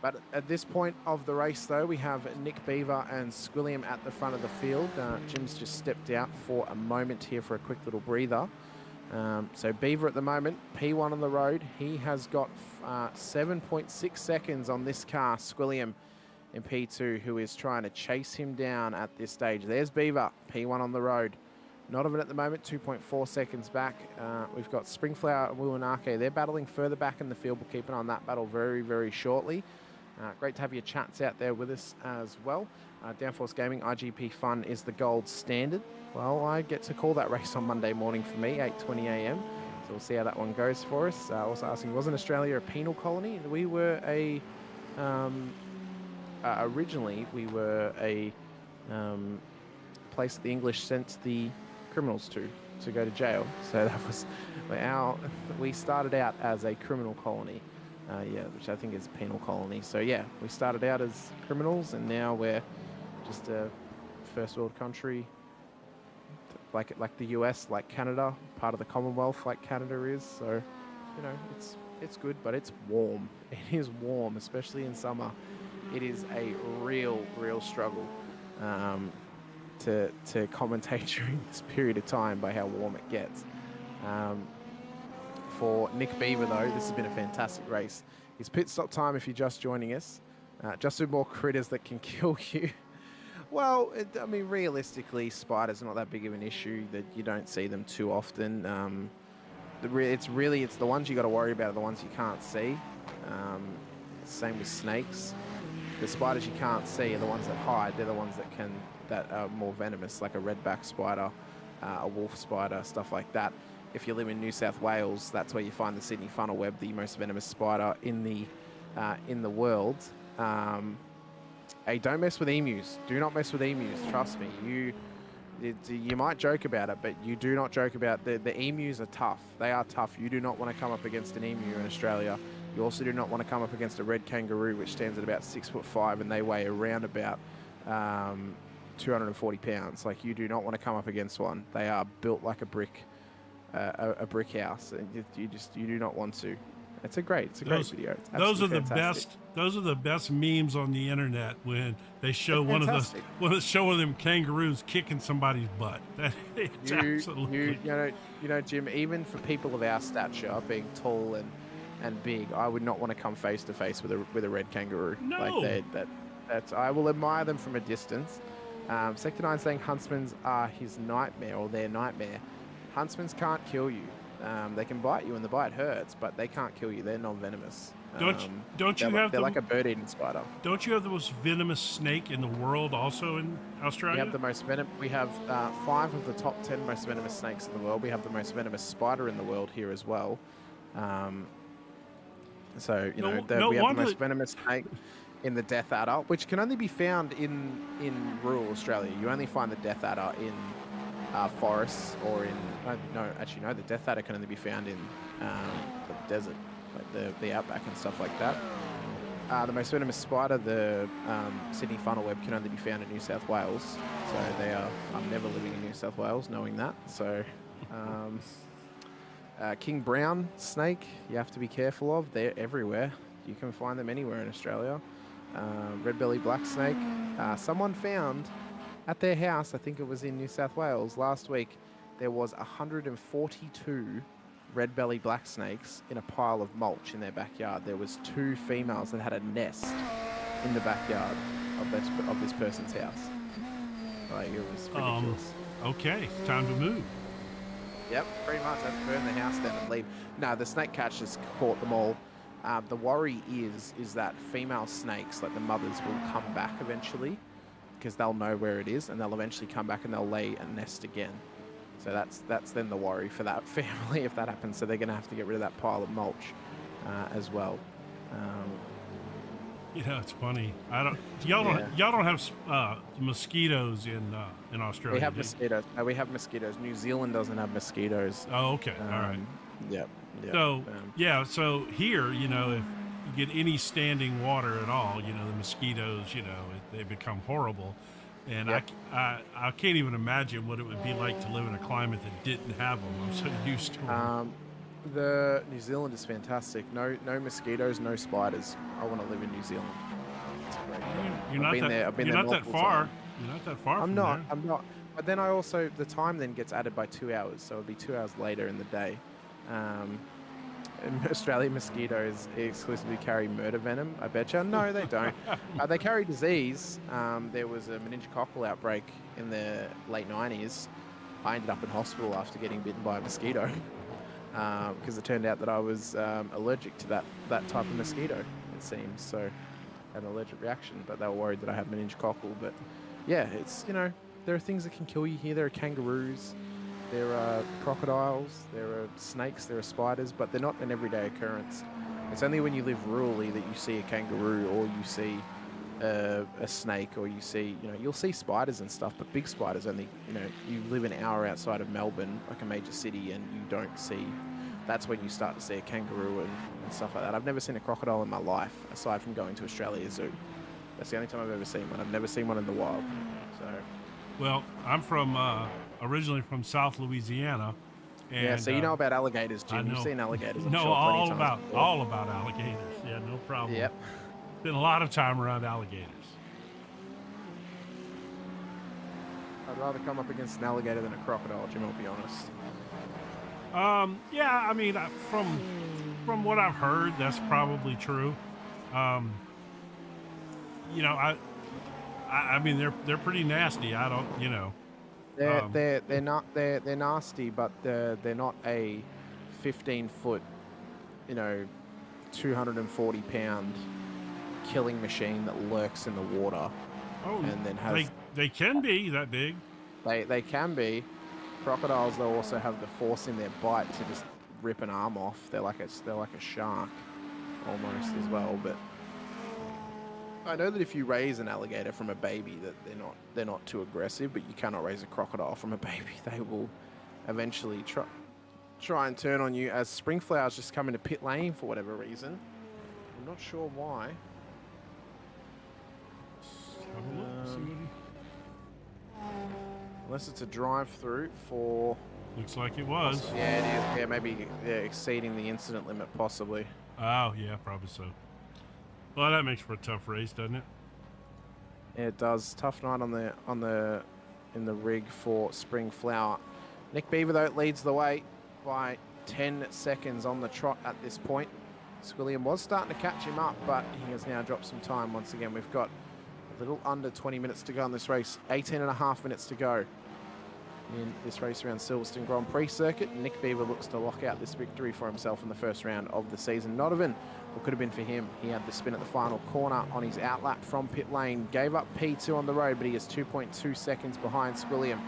But at this point of the race, though, we have Nick Beaver and Squilliam at the front of the field. Jim's just stepped out for a moment here for a quick little breather. So Beaver at the moment, P1 on the road. He has got 7.6 seconds on this car. Squilliam in P2, who is trying to chase him down at this stage. There's Beaver, P1 on the road. Nodovan at the moment, 2.4 seconds back. We've got Springflower and Wiwanake. They're battling further back in the field. We'll keep an eye on that battle very, very shortly. Great to have your chats out there with us as well. Downforce Gaming, IGP Fun is the gold standard. Well, I get to call that race on Monday morning for me, 8:20 a.m. So we'll see how that one goes for us. Also asking, wasn't Australia a penal colony? We were originally we were a place that the English sent the criminals to go to jail. So that was we started out as a criminal colony. Which I think is a penal colony. So yeah, we started out as criminals, and now we're just a first world country, like the US, like Canada, part of the Commonwealth, like Canada is. So, it's good, but it's warm. It is warm, especially in summer. It is a real struggle to commentate during this period of time by how warm it gets. For Nick Beaver, though, this has been a fantastic race. His pit stop time, if you're just joining us, just with more critters that can kill you. Well, realistically, spiders are not that big of an issue. That you don't see them too often. It's the ones you got to worry about are the ones you can't see. Same with snakes. The spiders you can't see are the ones that hide. They're the ones that are more venomous, like a redback spider, a wolf spider, stuff like that. If you live in New South Wales, that's where you find the Sydney funnel web, the most venomous spider in the world. Hey, don't mess with emus. Do not mess with emus. Trust me. You might joke about it, but you do not joke about the emus are tough. They are tough. You do not want to come up against an emu in Australia. You also do not want to come up against a red kangaroo, which stands at about 6'5", and they weigh around about 240 pounds. Like, you do not want to come up against one. They are built like a brick house, and you do not want to. It's a great video. Those are the best memes on the internet when they show one of them kangaroos kicking somebody's butt. Absolutely. Jim, even for people of our stature, being tall and big, I would not want to come face to face with a red kangaroo. No. I will admire them from a distance. Sector 9 saying huntsmans are his nightmare, or their nightmare. Huntsmans can't kill you. They can bite you and the bite hurts, but they can't kill you. They're non-venomous. They're like a bird-eating spider. Don't you have the most venomous snake in the world also in Australia? We have the most We have 5 of the top 10 most venomous snakes in the world. We have the most venomous spider in the world here as well. We have the most venomous snake in the death adder, which can only be found in rural Australia. You only find the death adder in forests or in the death adder can only be found in the desert, like the outback and stuff like that. The most venomous spider, the Sydney funnel web, can only be found in New South Wales. So I'm never living in New South Wales knowing that. So King Brown snake, you have to be careful of. They're everywhere. You can find them anywhere in Australia. Red belly black snake, someone found at their house, I think it was in New South Wales last week, there was 142 red belly black snakes in a pile of mulch in their backyard. There was 2 females that had a nest in the backyard of this person's house. Like, it was ridiculous. Okay, time to move. Yep, pretty much. Let's burn the house down and leave. No, the snake catch has caught them all. The worry is that female snakes, like the mothers, will come back eventually, because they'll know where it is, and they'll eventually come back and they'll lay a nest again. So that's then the worry for that family if that happens. So they're going to have to get rid of that pile of mulch as well. It's funny. I don't. Yeah. Y'all don't have mosquitoes in Australia, We have do you? mosquitoes. No, we have mosquitoes. New Zealand doesn't have mosquitoes. Oh, okay. All right. Yep. Yep. So yeah, so here, if you get any standing water at all, the mosquitoes, they become horrible, and Yep. I can't even imagine what it would be like to live in a climate that didn't have them. I'm so used to them. The New Zealand is fantastic. No mosquitoes, no spiders. I want to live in New Zealand. It's great. You're I've not been that there. I've been you're there not that multiple far. times. You're not that far I'm from not. there. I'm not. But then I also the time then gets added by 2 hours, so it'll be 2 hours later in the day. In Australia, mosquitoes exclusively carry murder venom. I bet you. No, they don't. They carry disease. There was a meningococcal outbreak in the late 90s. I ended up in hospital after getting bitten by a mosquito because it turned out that I was allergic to that type of mosquito, it seems. So I had an allergic reaction, but they were worried that I had meningococcal. But yeah, it's, there are things that can kill you here. There are kangaroos. There are crocodiles, there are snakes, there are spiders, but they're not an everyday occurrence. It's only when you live rurally that you see a kangaroo or you see a snake or you see, you'll see spiders and stuff, but big spiders only, you live an hour outside of Melbourne, like a major city, and you don't see, that's when you start to see a kangaroo and stuff like that. I've never seen a crocodile in my life, aside from going to Australia Zoo. That's the only time I've ever seen one. I've never seen one in the wild, so... Well, I'm from originally from South Louisiana. And, yeah, so you know about alligators, Jim. You've seen alligators. I'm sure all times about before. all about alligators. Yeah, no problem. Yep. Spent a lot of time around alligators. I'd rather come up against an alligator than a crocodile, Jim. I'll be honest. Yeah, I mean, from what I've heard, that's probably true. I mean, they're pretty nasty. I don't, They're nasty, but they're not a 15-foot, 240-pound killing machine that lurks in the water. Oh, and then has they can be that big. They can be. Crocodiles, they'll also have the force in their bite to just rip an arm off. They're like a shark almost as well, but. I know that if you raise an alligator from a baby, that they're not too aggressive, but you cannot raise a crocodile from a baby. They will eventually try and turn on you as Springflower's just come into pit lane for whatever reason. I'm not sure why. Unless it's a drive-through for... Looks like it was. Yeah, it is. Yeah, maybe exceeding the incident limit, possibly. Oh, yeah, probably so. Well, that makes for a tough race, doesn't it? Yeah, it does. Tough night in the rig for Springflower. Nick Beaver though leads the way by 10 seconds on the trot at this point. Squilliam was starting to catch him up, but he has now dropped some time once again. We've got a little under 20 minutes to go in this race. 18 and a half minutes to go in this race around Silverstone Grand Prix circuit. Nick Beaver looks to lock out this victory for himself in the first round of the season. Not even what could have been for him. He had the spin at the final corner on his outlap from pit lane. Gave up P2 on the road, but he is 2.2 seconds behind Squilliam.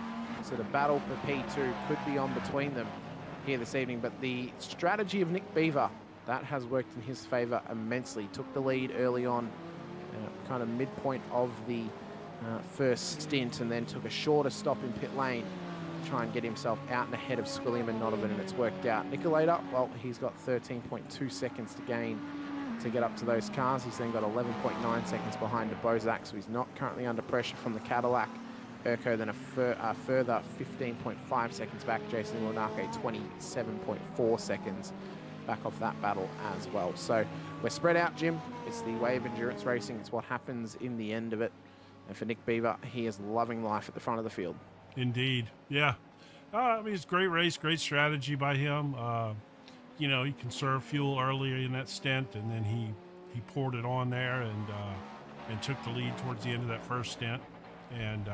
So the battle for P2 could be on between them here this evening. But the strategy of Nick Beaver, that has worked in his favour immensely. Took the lead early on, kind of midpoint of the first stint, and then took a shorter stop in pit lane to try and get himself out and ahead of Squilliam and Nodovan, and it's worked out. Nicolator, well, he's got 13.2 seconds to gain to get up to those cars. He's then got 11.9 seconds behind the Bozak, so he's not currently under pressure from the Cadillac. Urko then a further 15.5 seconds back. Jason Lunake 27.4 seconds back off that battle as well. So we're spread out, Jim. It's the way of endurance racing. It's what happens in the end of it. And for Nick Beaver, he is loving life at the front of the field. Indeed. Yeah. I mean, it's a great race, great strategy by him. He conserved fuel earlier in that stint, and then he poured it on there and took the lead towards the end of that first stint. And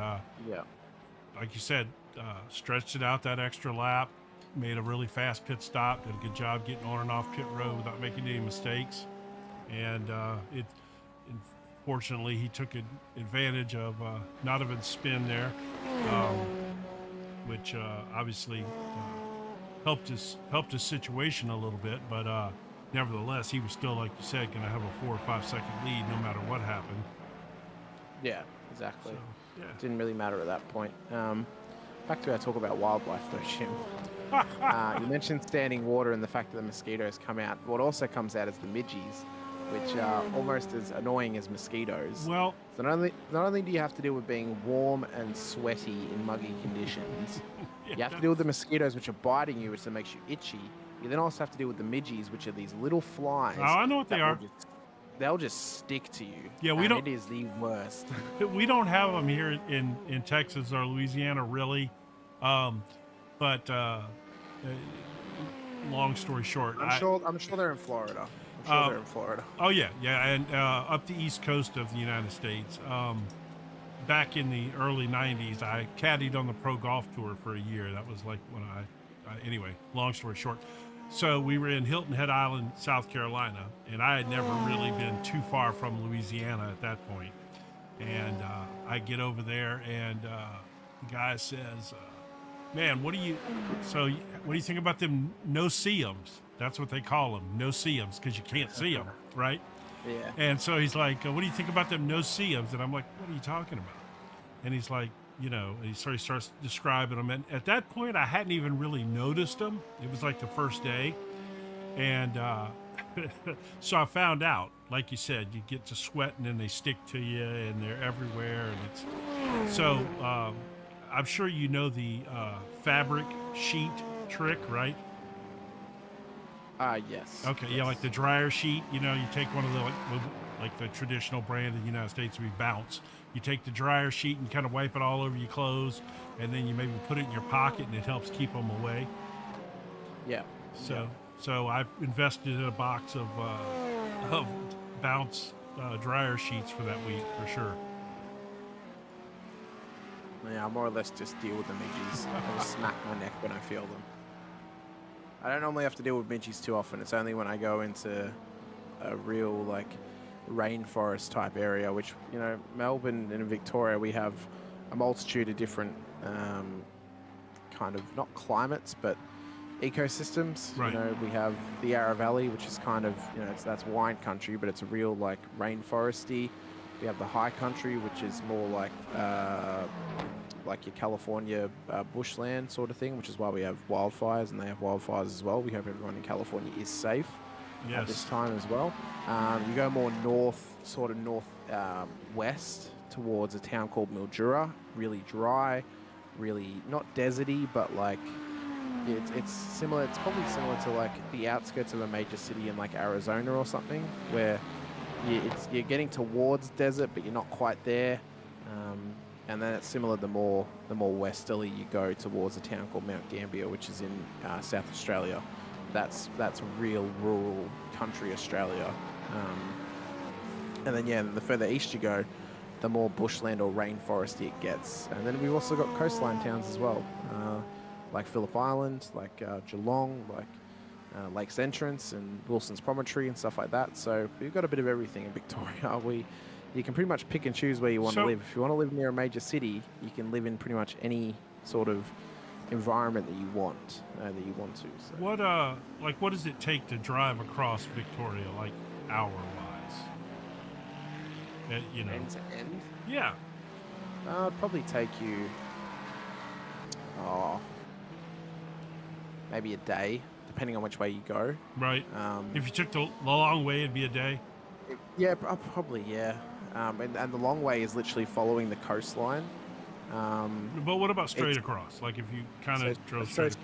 yeah, like you said, stretched it out that extra lap, made a really fast pit stop, did a good job getting on and off pit road without making any mistakes. And fortunately, he took advantage of Nodovan's spin there, which obviously helped his situation a little bit. But nevertheless, he was still, like you said, going to have a 4 or 5 second lead no matter what happened. Yeah, exactly. So, yeah. Didn't really matter at that point. Back to our talk about wildlife, though, Jim. You mentioned standing water and the fact that the mosquitoes come out. What also comes out is the midges, which are almost as annoying as mosquitoes. Well, so not only do you have to deal with being warm and sweaty in muggy conditions, you have to deal with the mosquitoes, which are biting you, which makes you itchy. You then also have to deal with the midges, which are these little flies. Oh, I know what they are. They'll just stick to you. Yeah, it is the worst. We don't have them here in Texas or Louisiana, really. But long story short, I'm sure they're in Florida. They're in Florida. Oh yeah, and up the east coast of the United States. Back in the early '90s, I caddied on the Pro Golf Tour for a year. That was like when anyway. Long story short, so we were in Hilton Head Island, South Carolina, and I had never really been too far from Louisiana at that point. And I get over there, and the guy says, "Man, what do you think about them no-see-ums?" That's what they call them, no-see-ums, because you can't see them, right? Yeah. And so he's like, "What do you think about them no-see-ums?" And I'm like, "What are you talking about?" And he's like, and he starts describing them. And at that point, I hadn't even really noticed them. It was like the first day. And so I found out, like you said, you get to sweating and they stick to you and they're everywhere. And so I'm sure you know the fabric sheet trick, right? Yes. Okay, yeah, like the dryer sheet. You take one of the like the traditional brand in the United States, we Bounce. You take the dryer sheet and kind of wipe it all over your clothes, and then you maybe put it in your pocket, and it helps keep them away. Yeah. So I invested in a box of Bounce dryer sheets for that week for sure. Yeah, I more or less just deal with the midges. I just smack my neck when I feel them. I don't normally have to deal with midges too often. It's only when I go into a real rainforest type area, which Melbourne and Victoria, we have a multitude of different kind of not climates but ecosystems. Right. We have the Yarra Valley, which is kind of that's wine country, but it's a real rainforesty. We have the high country, which is more like your California bushland sort of thing, which is why we have wildfires, and they have wildfires as well. We hope everyone in California is safe. Yes. At this time as well. You go more north, sort of west towards a town called Mildura. Really dry, really not deserty, but it's similar. It's probably similar to the outskirts of a major city in Arizona or something, where you're getting towards desert, but you're not quite there. And then it's similar the more westerly you go towards a town called Mount Gambier, which is in South Australia. That's real rural country Australia. And then the further east you go, the more bushland or rainforesty it gets. And then we've also got coastline towns as well, like Phillip Island, Geelong, Lakes Entrance and Wilson's Promontory and stuff like that. So we've got a bit of everything in Victoria. You can pretty much pick and choose where you want to live. If you want to live near a major city, you can live in pretty much any sort of environment that you want to. So. What does it take to drive across Victoria, hour-wise? End to end? Yeah. It'd probably take you, maybe a day, depending on which way you go. Right. If you took the long way, it'd be a day. Yeah, probably, yeah. And the long way is literally following the coastline. But what about straight across? If you kind of drove straight?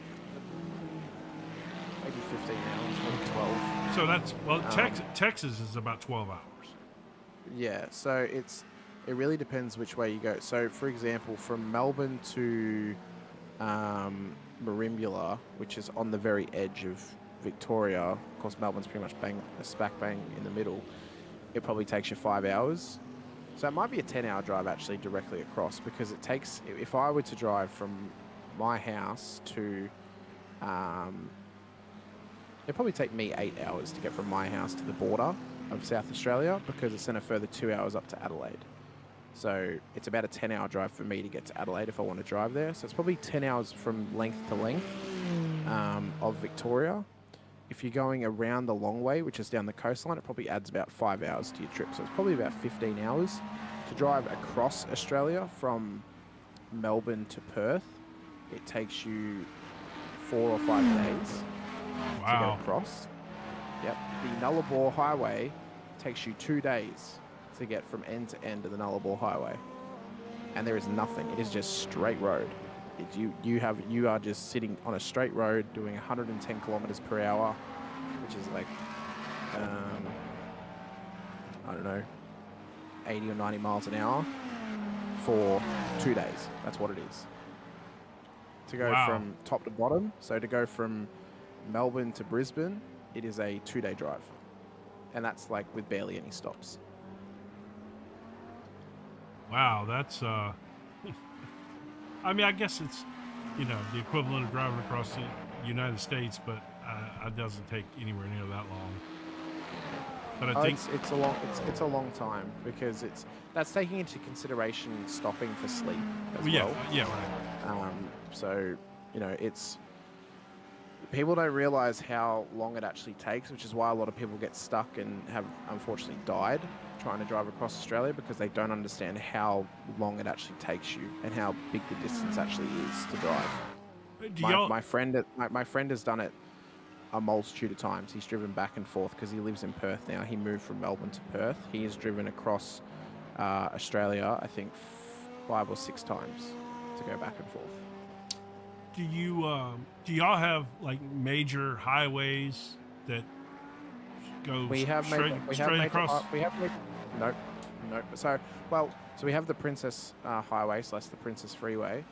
Maybe 15 hours, maybe 12. So that's, Texas is about 12 hours. Yeah, so it really depends which way you go. So, for example, from Melbourne to Merimbula, which is on the very edge of Victoria, of course, Melbourne's pretty much smack bang in the middle, it probably takes you 5 hours. So it might be a 10-hour drive actually directly across, because it takes, if I were to drive from my house to, it'd probably take me 8 hours to get from my house to the border of South Australia, because it's then a further 2 hours up to Adelaide. So it's about a 10-hour drive for me to get to Adelaide if I want to drive there. So it's probably 10 hours from length to length of Victoria. if you're going around the long way, which is down the coastline, it probably adds about 5 hours to your trip. So it's probably about 15 hours to drive across Australia from Melbourne to Perth. It takes you 4 or 5 days to get Wow. across. Yep. The Nullarbor Highway takes you 2 days to get from end to end of the Nullarbor Highway. And there is nothing. It is just straight road. You are just sitting on a straight road doing 110 kilometers per hour, which is like, I don't know, 80 or 90 miles an hour for 2 days. That's what it is. To go from top to bottom, so to go from Melbourne to Brisbane, it is a 2-day drive. And that's like with barely any stops. Wow, that's I mean, I guess it's, you know, the equivalent of driving across the United States, but it doesn't take anywhere near that long. But I think it's a long time because that's taking into consideration stopping for sleep as well. Yeah, right. So, you know, people don't realize how long it actually takes, which is why a lot of people get stuck and have unfortunately died trying to drive across Australia, because they don't understand how long it actually takes you and how big the distance actually is to drive. My friend has done it a multitude of times. He's driven back and forth because he lives in Perth now. He moved from Melbourne to Perth. He has driven across Australia, I think 5 or 6 times to go back and forth. Do y'all have like major highways that go straight across? Nope. So we have the Princess Highway, so that's the Princess Freeway.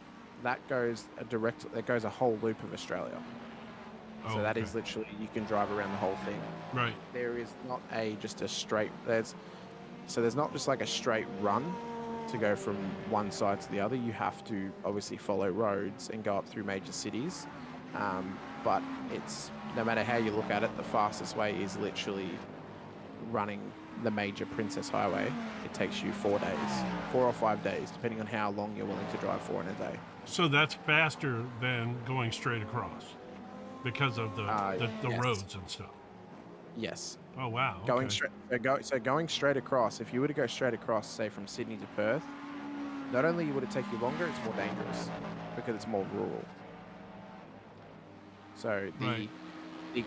That goes a whole loop of Australia. Oh, so that is literally, you can drive around the whole thing. Right. There is not just a straight. There's not just like a straight run to go from one side to the other. You have to obviously follow roads and go up through major cities. But it's, no matter how you look at it, the fastest way is literally running the major Princess Highway. It takes you 4 or 5 days, depending on how long you're willing to drive for in a day. So that's faster than going straight across because of the yes. roads and stuff. Yes. Oh wow. Going okay. going straight across. If you were to go straight across, say from Sydney to Perth, not only would it take you longer, it's more dangerous because it's more rural. So the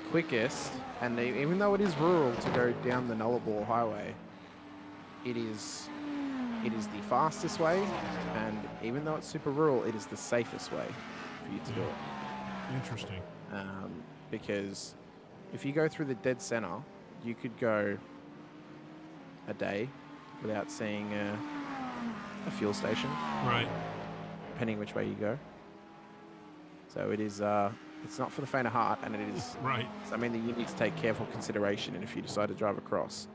quickest, and even though it is rural to go down the Nullarbor Highway, it is the fastest way, and even though it's super rural, it is the safest way for you to do it. Interesting. Because if you go through the dead center, you could go a day without seeing a fuel station. Right. Depending which way you go. So it is. It's not for the faint of heart, and it is right. something that you need to take careful consideration in if you decide to drive across.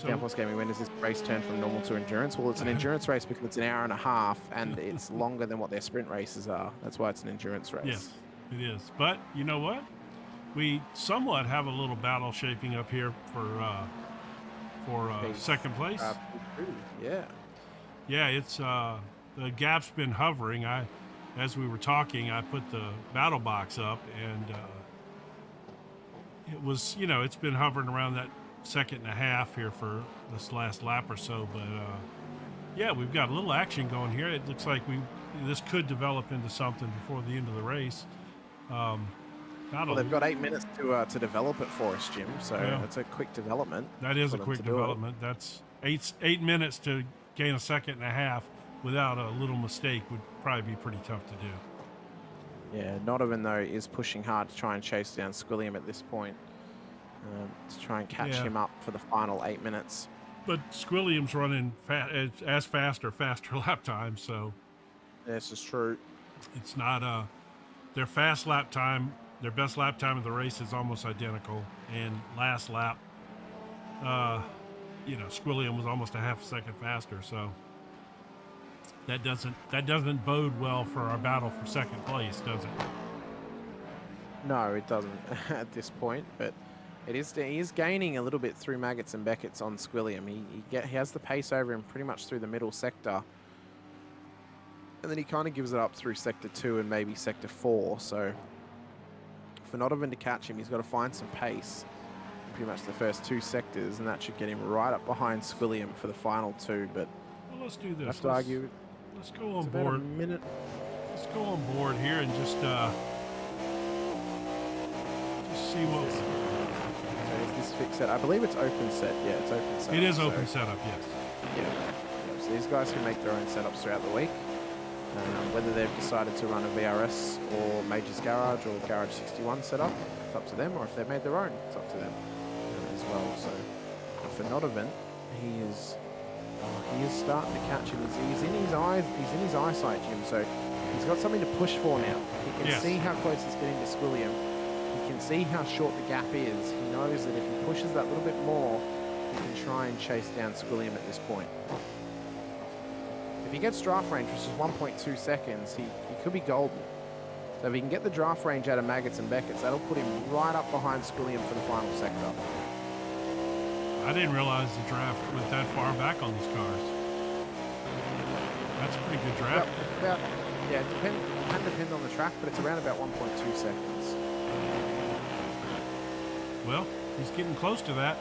Downforce Gaming, when does this race turn from normal to endurance? Well, it's an endurance race because it's an hour and a half, and it's longer than what their sprint races are. That's why it's an endurance race. Yes, it is. But you know what? We somewhat have a little battle shaping up here for second place. Yeah. Yeah, it's the gap's been hovering. As we were talking, I put the battle box up, and it was, you know, it's been hovering around that second and a half here for this last lap or so. But yeah, we've got a little action going here. It looks like this could develop into something before the end of the race. Well, they've got 8 minutes to develop it for us, Jim. So that's a quick development. That is a quick development. That's 8 minutes to gain a second and a half without a little mistake would probably be pretty tough to do. Yeah, Nodovan, though, is pushing hard to try and chase down Squilliam at this point to try and catch him up for the final 8 minutes. But Squilliam's running as faster lap time, so... This is true. It's not... their fast lap time, their best lap time of the race is almost identical, and last lap, you know, Squilliam was almost a half a second faster, so... That doesn't bode well for our battle for second place, does it? No, it doesn't at this point. But he is gaining a little bit through Maggots and Beckett's on Squilliam. He has the pace over him pretty much through the middle sector, and then he kind of gives it up through sector 2 and maybe sector 4. So for Nodovan to catch him, he's got to find some pace in pretty much the first 2 sectors, and that should get him right up behind Squilliam for the final 2. But well, let's do this. I have to argue. Let's go on It's about board. a minute. Let's go on board here and just see what. So is this fixed set? I believe it's open set. Yeah, it's open set. It is open setup, yes. Yeah. So these guys can make their own setups throughout the week. Whether they've decided to run a VRS or Major's Garage or Garage 61 setup, it's up to them. Or if they've made their own, it's up to them as well. So for Nodovan, he is starting to catch him. He's in his eyes. He's in his eyesight, Jim. So he's got something to push for now. He can see how close he's getting to Squilliam. He can see how short the gap is. He knows that if he pushes that little bit more, he can try and chase down Squilliam at this point. If he gets draft range, which is 1.2 seconds, he could be golden. So if he can get the draft range out of Maggots and Beckett's, that'll put him right up behind Squilliam for the final sector. I didn't realize the draft went that far back on these cars. That's a pretty good draft. Yeah, it can depend on the track, but it's around about 1.2 seconds. Well, he's getting close to that.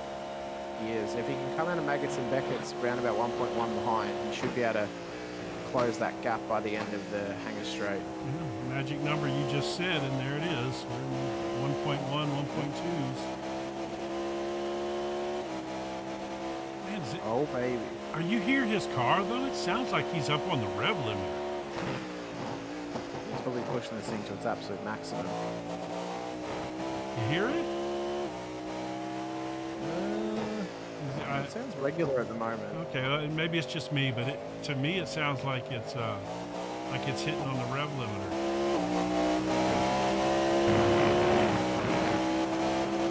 He is. If he can come out of Maggots and Beckett's around about 1.1 behind, he should be able to close that gap by the end of the hangar straight. Yeah, magic number you just said, and there it is. We're in 1.1, 1.2s. Man, is it, Oh, baby. are you hear his car, though? It sounds like he's up on the rev limiter. He's probably pushing this thing to its absolute maximum. You hear it? It sounds regular at the moment. Okay, maybe it's just me, but to me it sounds like it's hitting on the rev limiter.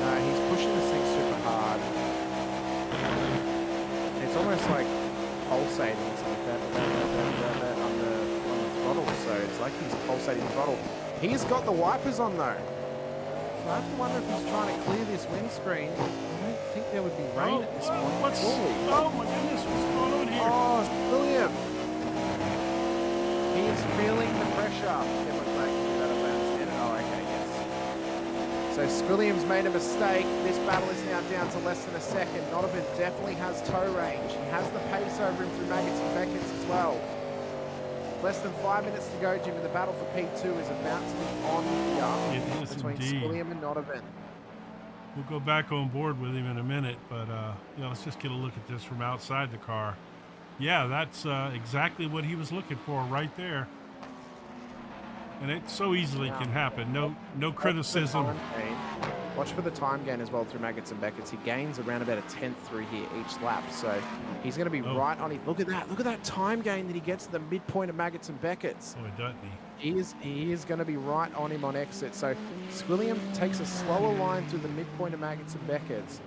No, he's pushing this thing super hard. It's almost like pulsating. It's like that on the throttle. So it's like he's pulsating the throttle. He's got the wipers on though. So I have to wonder if he's trying to clear this windscreen. I don't think there would be rain at this point. Oh my goodness, what's going on here? Oh, William. He is feeling the pressure. Oh, okay, yes. So Squilliam's made a mistake. This battle is now down to less than a second. Nodovan definitely has tow range. He has the pace over him through Maggots and Beckett's as well. Less than 5 minutes to go, Jim, and the battle for P2 is about to be on here between Squilliam and Nodovan. We'll go back on board with him in a minute, but let's just get a look at this from outside the car. Yeah, that's exactly what he was looking for right there. And it so easily can happen. No criticism. Watch for the time gain as well through Maggots and Beckett's. He gains around about a 10th through here each lap. So he's going to be right on it. Look at that. Look at that time gain that he gets at the midpoint of Maggots and Beckett's. Oh, doesn't he? He is going to be right on him on exit. So Squilliam takes a slower line through the midpoint of Maggots and Beckett's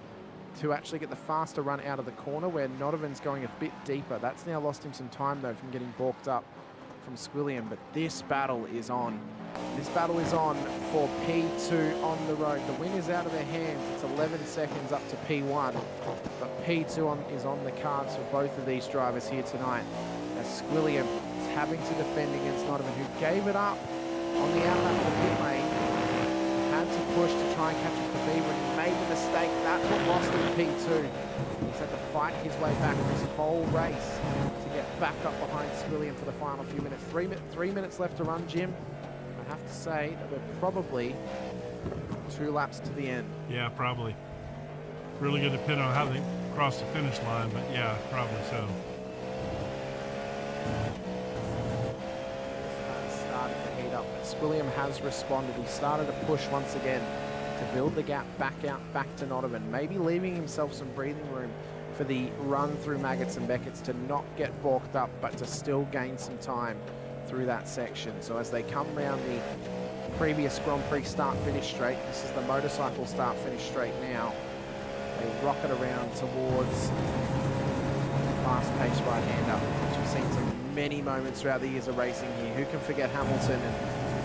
to actually get the faster run out of the corner where Nodovan's going a bit deeper. That's now lost him some time though from getting balked up from Squilliam, but this battle is on. This battle is on for P2 on the road. The win is out of their hands. It's 11 seconds up to P1, but P2 is on the cards for both of these drivers here tonight. As Squilliam is having to defend against Nodovan, who gave it up on the outlet of the pit lane. Had to push to try and catch up to Beaver, and he made the mistake. That's what lost him P2. He's had to fight his way back this whole race to get back up behind Squilliam for the final few minutes. 3 minutes left to run, Jim. I have to say that we're probably 2 laps to the end. Yeah, probably. Really going to depend on how they cross the finish line, but yeah, probably so. Started to heat up, but Squilliam has responded. He started to push once again to build the gap back to Nodovan, maybe leaving himself some breathing room for the run through Maggots and Beckett's to not get balked up, but to still gain some time through that section. So as they come round the previous Grand Prix start-finish straight, this is the motorcycle start-finish straight now. They rocket around towards fast-paced right-hander, which we've seen some many moments throughout the years of racing here. Who can forget Hamilton and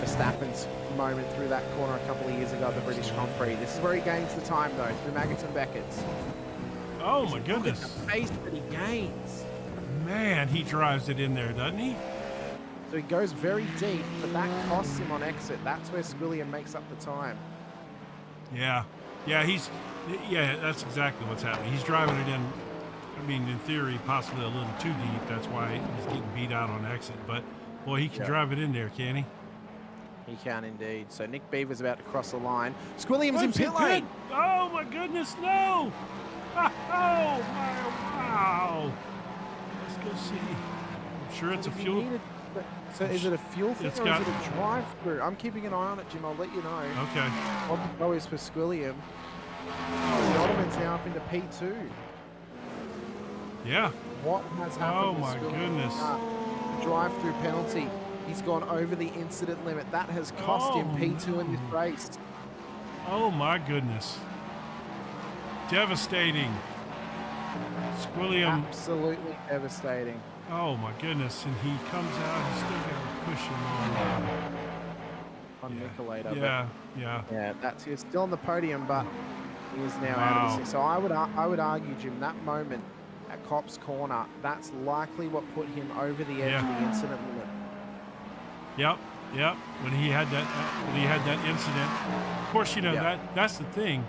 Verstappen's moment through that corner a couple of years ago at the British Grand Prix? This is where he gains the time, though, through Maggots and Beckett's. Oh my goodness. Look at the pace that he gains. Man, he drives it in there, doesn't he? So he goes very deep, but that costs him on exit. That's where Squilliam makes up the time. Yeah, yeah, that's exactly what's happening. He's driving it in. I mean, in theory, possibly a little too deep. That's why he's getting beat out on exit. But boy, he can drive it in there, can he? He can indeed. So Nick Beaver's about to cross the line. Squilliam's in Was he pit lane. good? Oh my goodness, no! Oh my wow! Let's go see. I'm sure it's a fuel. So is it a fuel thing It's or got- is it a drive-through? I'm keeping an eye on it, Jim. I'll let you know. Okay. What the go is for Squilliam. Donovan's now up into P2. Yeah. What has happened? Oh to my Squilliam? goodness. Drive-through penalty. He's gone over the incident limit. That has cost him P2 in this race. Oh my goodness. Devastating. Squilliam. Absolutely devastating. Oh my goodness. And he comes out, he's still got to push him On yeah. Nicolator. Yeah. That's he's still on the podium, but he is now out of this. So I would argue, Jim, that moment at Cop's corner, that's likely what put him over the edge of the incident limit. Yep. When he had that incident. Of course, you know that's the thing.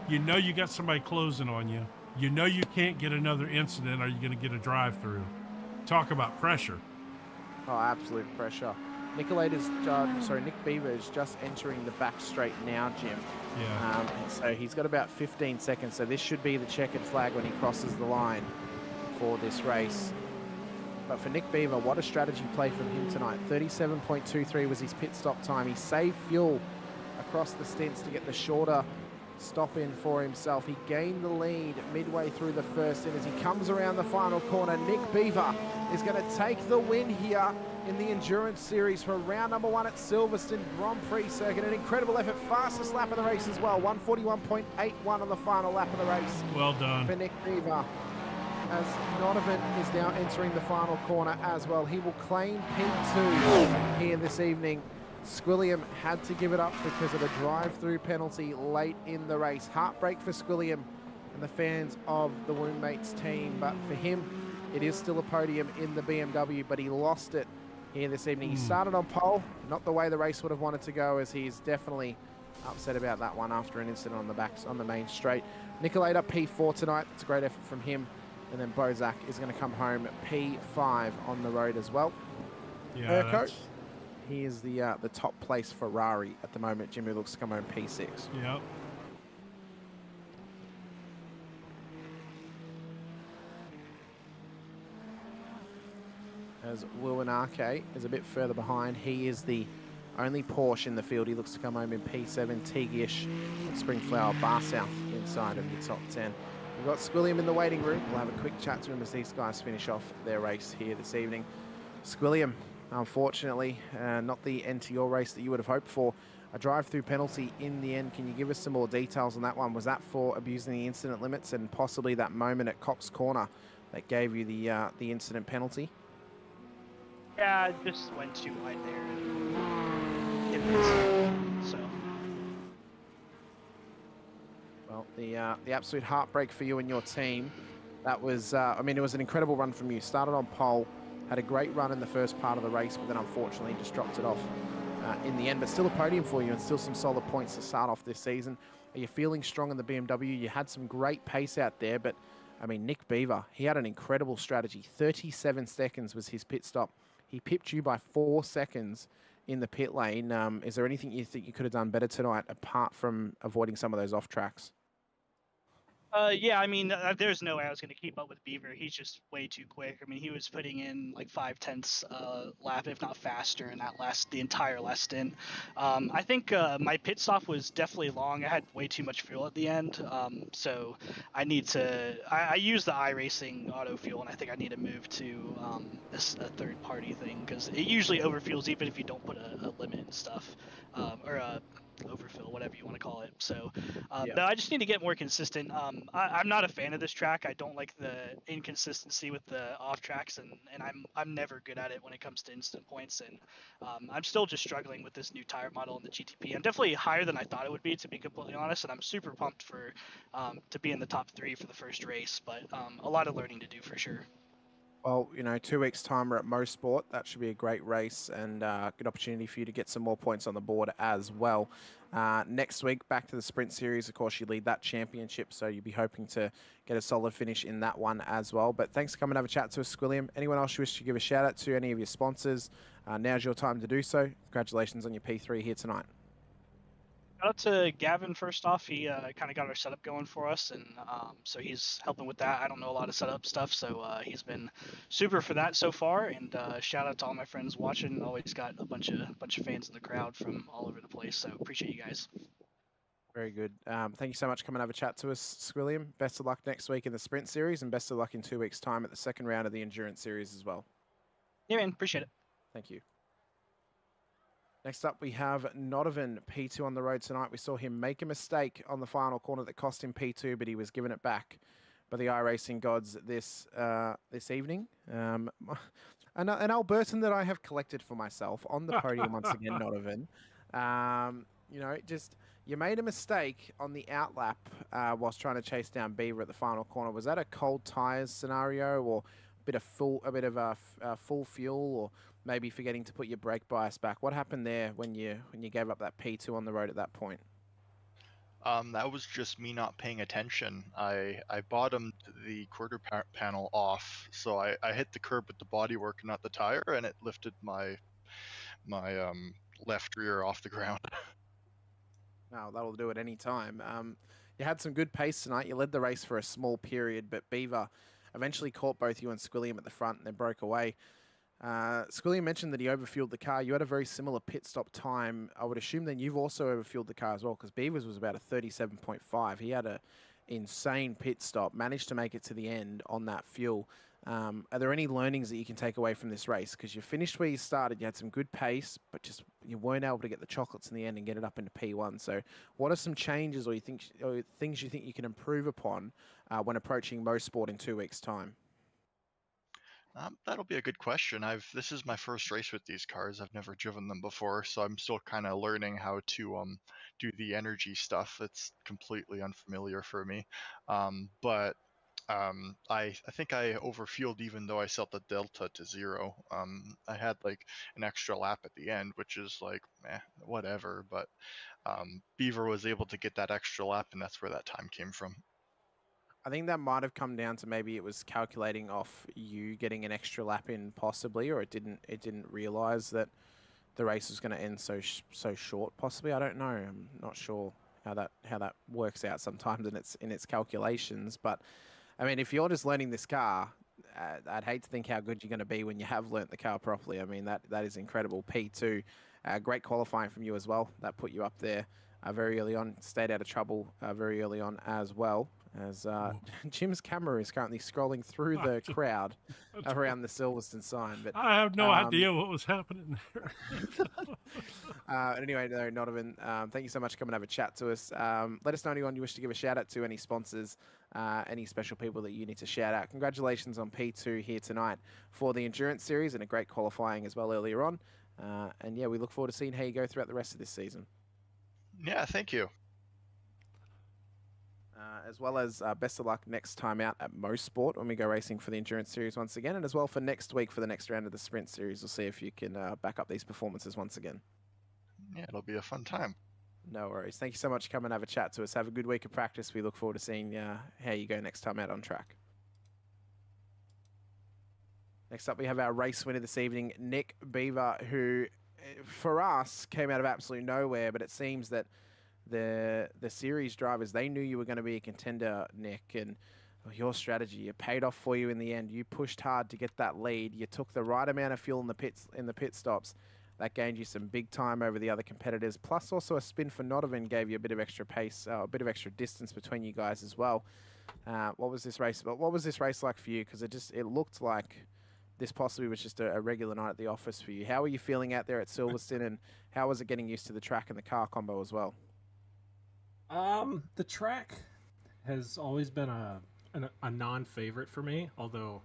You know you got somebody closing on you. You know you can't get another incident. Are you going to get a drive-through? Talk about pressure. Oh, absolute pressure. Nick Beaver is just entering the back straight now, Jim. Yeah. So he's got about 15 seconds. So this should be the checkered flag when he crosses the line for this race. But for Nick Beaver, what a strategy play from him tonight. 37.23 was his pit stop time. He saved fuel across the stints to get the shorter stop in for himself. He gained the lead midway through the first stint. As he comes around the final corner, Nick Beaver is going to take the win here in the Endurance Series for round number 1 at Silverstone Grand Prix Circuit. An incredible effort, fastest lap of the race as well. 141.81 on the final lap of the race. Well done. For Nick Beaver. As Donovan is now entering the final corner as well. He will claim P2 here this evening. Squilliam had to give it up because of a drive-through penalty late in the race. Heartbreak for Squilliam and the fans of the Woundmates team. But for him, it is still a podium in the BMW, but he lost it here this evening. He started on pole, not the way the race would have wanted to go, as he's definitely upset about that one after an incident on the main straight. Nicolator P4 tonight. It's a great effort from him. And then Bozak is going to come home at P5 on the road as well. Yeah. He is the top place Ferrari at the moment. Jimmy looks to come home P6. Yep. As Wuanake is a bit further behind. He is the only Porsche in the field. He looks to come home in P7. Teagish, Springflower, Bar South inside of the top 10. We've got Squilliam in the waiting room. We'll have a quick chat to him as these guys finish off their race here this evening. Squilliam, unfortunately, not the end to your race that you would have hoped for. A drive-through penalty in the end. Can you give us some more details on that one? Was that for abusing the incident limits and possibly that moment at Cop's corner that gave you the incident penalty? Yeah, I just went too wide there. So. Well, the absolute heartbreak for you and your team. That was, it was an incredible run from you. Started on pole, had a great run in the first part of the race, but then unfortunately just dropped it off in the end. But still a podium for you and still some solid points to start off this season. Are you feeling strong in the BMW? You had some great pace out there, but I mean, Nick Beaver, he had an incredible strategy. 37 seconds was his pit stop. He pipped you by 4 seconds in the pit lane. Is there anything you think you could have done better tonight apart from avoiding some of those off tracks? Yeah, I mean, there's no way I was going to keep up with Beaver. He's just way too quick. I mean, he was putting in like 5/10 lap, if not faster, in the entire last stint. I think my pit stop was definitely long. I had way too much fuel at the end, so I need to. I use the iRacing auto fuel, and I think I need to move to a third-party thing because it usually overfuels even if you don't put a limit and stuff, or a overfill, whatever you want to call it. So no, I just need to get more consistent. I'm not a fan of this track. I don't like the inconsistency with the off tracks, and I'm never good at it when it comes to instant points. And I'm still just struggling with this new tire model in the GTP. I'm definitely higher than I thought it would be, to be completely honest, and I'm super pumped for to be in the top 3 for the first race. But a lot of learning to do for sure. Well, 2 weeks' time we're at Mosport. That should be a great race and good opportunity for you to get some more points on the board as well. Next week, back to the Sprint Series. Of course, you lead that championship, so you'll be hoping to get a solid finish in that one as well. But thanks for coming to have a chat to us, Squilliam. Anyone else you wish to give a shout out to, any of your sponsors, now's your time to do so. Congratulations on your P3 here tonight. Shout out to Gavin first off. He kind of got our setup going for us, and so he's helping with that. I don't know a lot of setup stuff, so he's been super for that so far. And shout out to all my friends watching. Always got a bunch of fans in the crowd from all over the place. So appreciate you guys. Very good. Thank you so much for coming and have a chat to us, Squilliam. Best of luck next week in the Sprint Series, and best of luck in 2 weeks' time at the second round of the Endurance Series as well. Yeah, man, appreciate it. Thank you. Next up, we have Nodovan, P2 on the road tonight. We saw him make a mistake on the final corner that cost him P2, but he was given it back by the iRacing gods this evening. An Albertan that I have collected for myself on the podium once again, Nodovan. You made a mistake on the outlap whilst trying to chase down Beaver at the final corner. Was that a cold tires scenario, or a bit of full fuel, or maybe forgetting to put your brake bias back? What happened there when you gave up that P2 on the road at that point? That was just me not paying attention. I bottomed the quarter panel off, so I hit the curb with the bodywork, not the tire, and it lifted my left rear off the ground. No, that'll do it any time. You had some good pace tonight. You led the race for a small period, but Beaver eventually caught both you and Squilliam at the front and then broke away. Squilliam mentioned that he overfueled the car. You had a very similar pit stop time. I would assume then you've also overfueled the car as well, because Beaver's was about a 37.5. He had a insane pit stop, managed to make it to the end on that fuel. Are there any learnings that you can take away from this race? Because you finished where you started, you had some good pace, but just you weren't able to get the chocolates in the end and get it up into P1. So what are some changes or things you think you can improve upon when approaching Mosport in 2 weeks' time? That'll be a good question. This is my first race with these cars. I've never driven them before, so I'm still kind of learning how to do the energy stuff. It's completely unfamiliar for me. But I think I overfueled even though I set the delta to 0. I had like an extra lap at the end, which is like, whatever. But Beaver was able to get that extra lap, and that's where that time came from. I think that might have come down to maybe it was calculating off you getting an extra lap in possibly, or it didn't realize that the race was going to end so short. Possibly, I don't know. I'm not sure how that works out sometimes in its calculations. But I mean, if you're just learning this car, I'd hate to think how good you're going to be when you have learnt the car properly. I mean, that is incredible. P2, great qualifying from you as well. That put you up there very early on. Stayed out of trouble very early on as well. As Jim's camera is currently scrolling through the crowd around the Silverstone sign. But I have no idea what was happening there. Anyway, no, Nodovan, thank you so much for coming and have a chat to us. Let us know anyone you wish to give a shout out to, any sponsors, any special people that you need to shout out. Congratulations on P2 here tonight for the Endurance Series, and a great qualifying as well earlier on. And yeah, we look forward to seeing how you go throughout the rest of this season. Yeah, thank you. As well as best of luck next time out at Mosport when we go racing for the Endurance Series once again, and as well for next week for the next round of the Sprint Series. We'll see if you can back up these performances once again. Yeah, it'll be a fun time. No worries. Thank you so much for coming and have a chat to us. Have a good week of practice. We look forward to seeing how you go next time out on track. Next up, we have our race winner this evening, Nick Beaver, who for us came out of absolute nowhere, but it seems that the series drivers, they knew you were going to be a contender, Nick, and your strategy, it paid off for you in the end. You pushed hard to get that lead. You took the right amount of fuel in the pit stops. That gained you some big time over the other competitors. Plus, also a spin for Nodovan gave you a bit of extra pace, a bit of extra distance between you guys as well. What was this race? But what was this race like for you? Because it looked like this possibly was just a regular night at the office for you. How were you feeling out there at Silverstone, and how was it getting used to the track and the car combo as well? The track has always been a non-favorite for me, although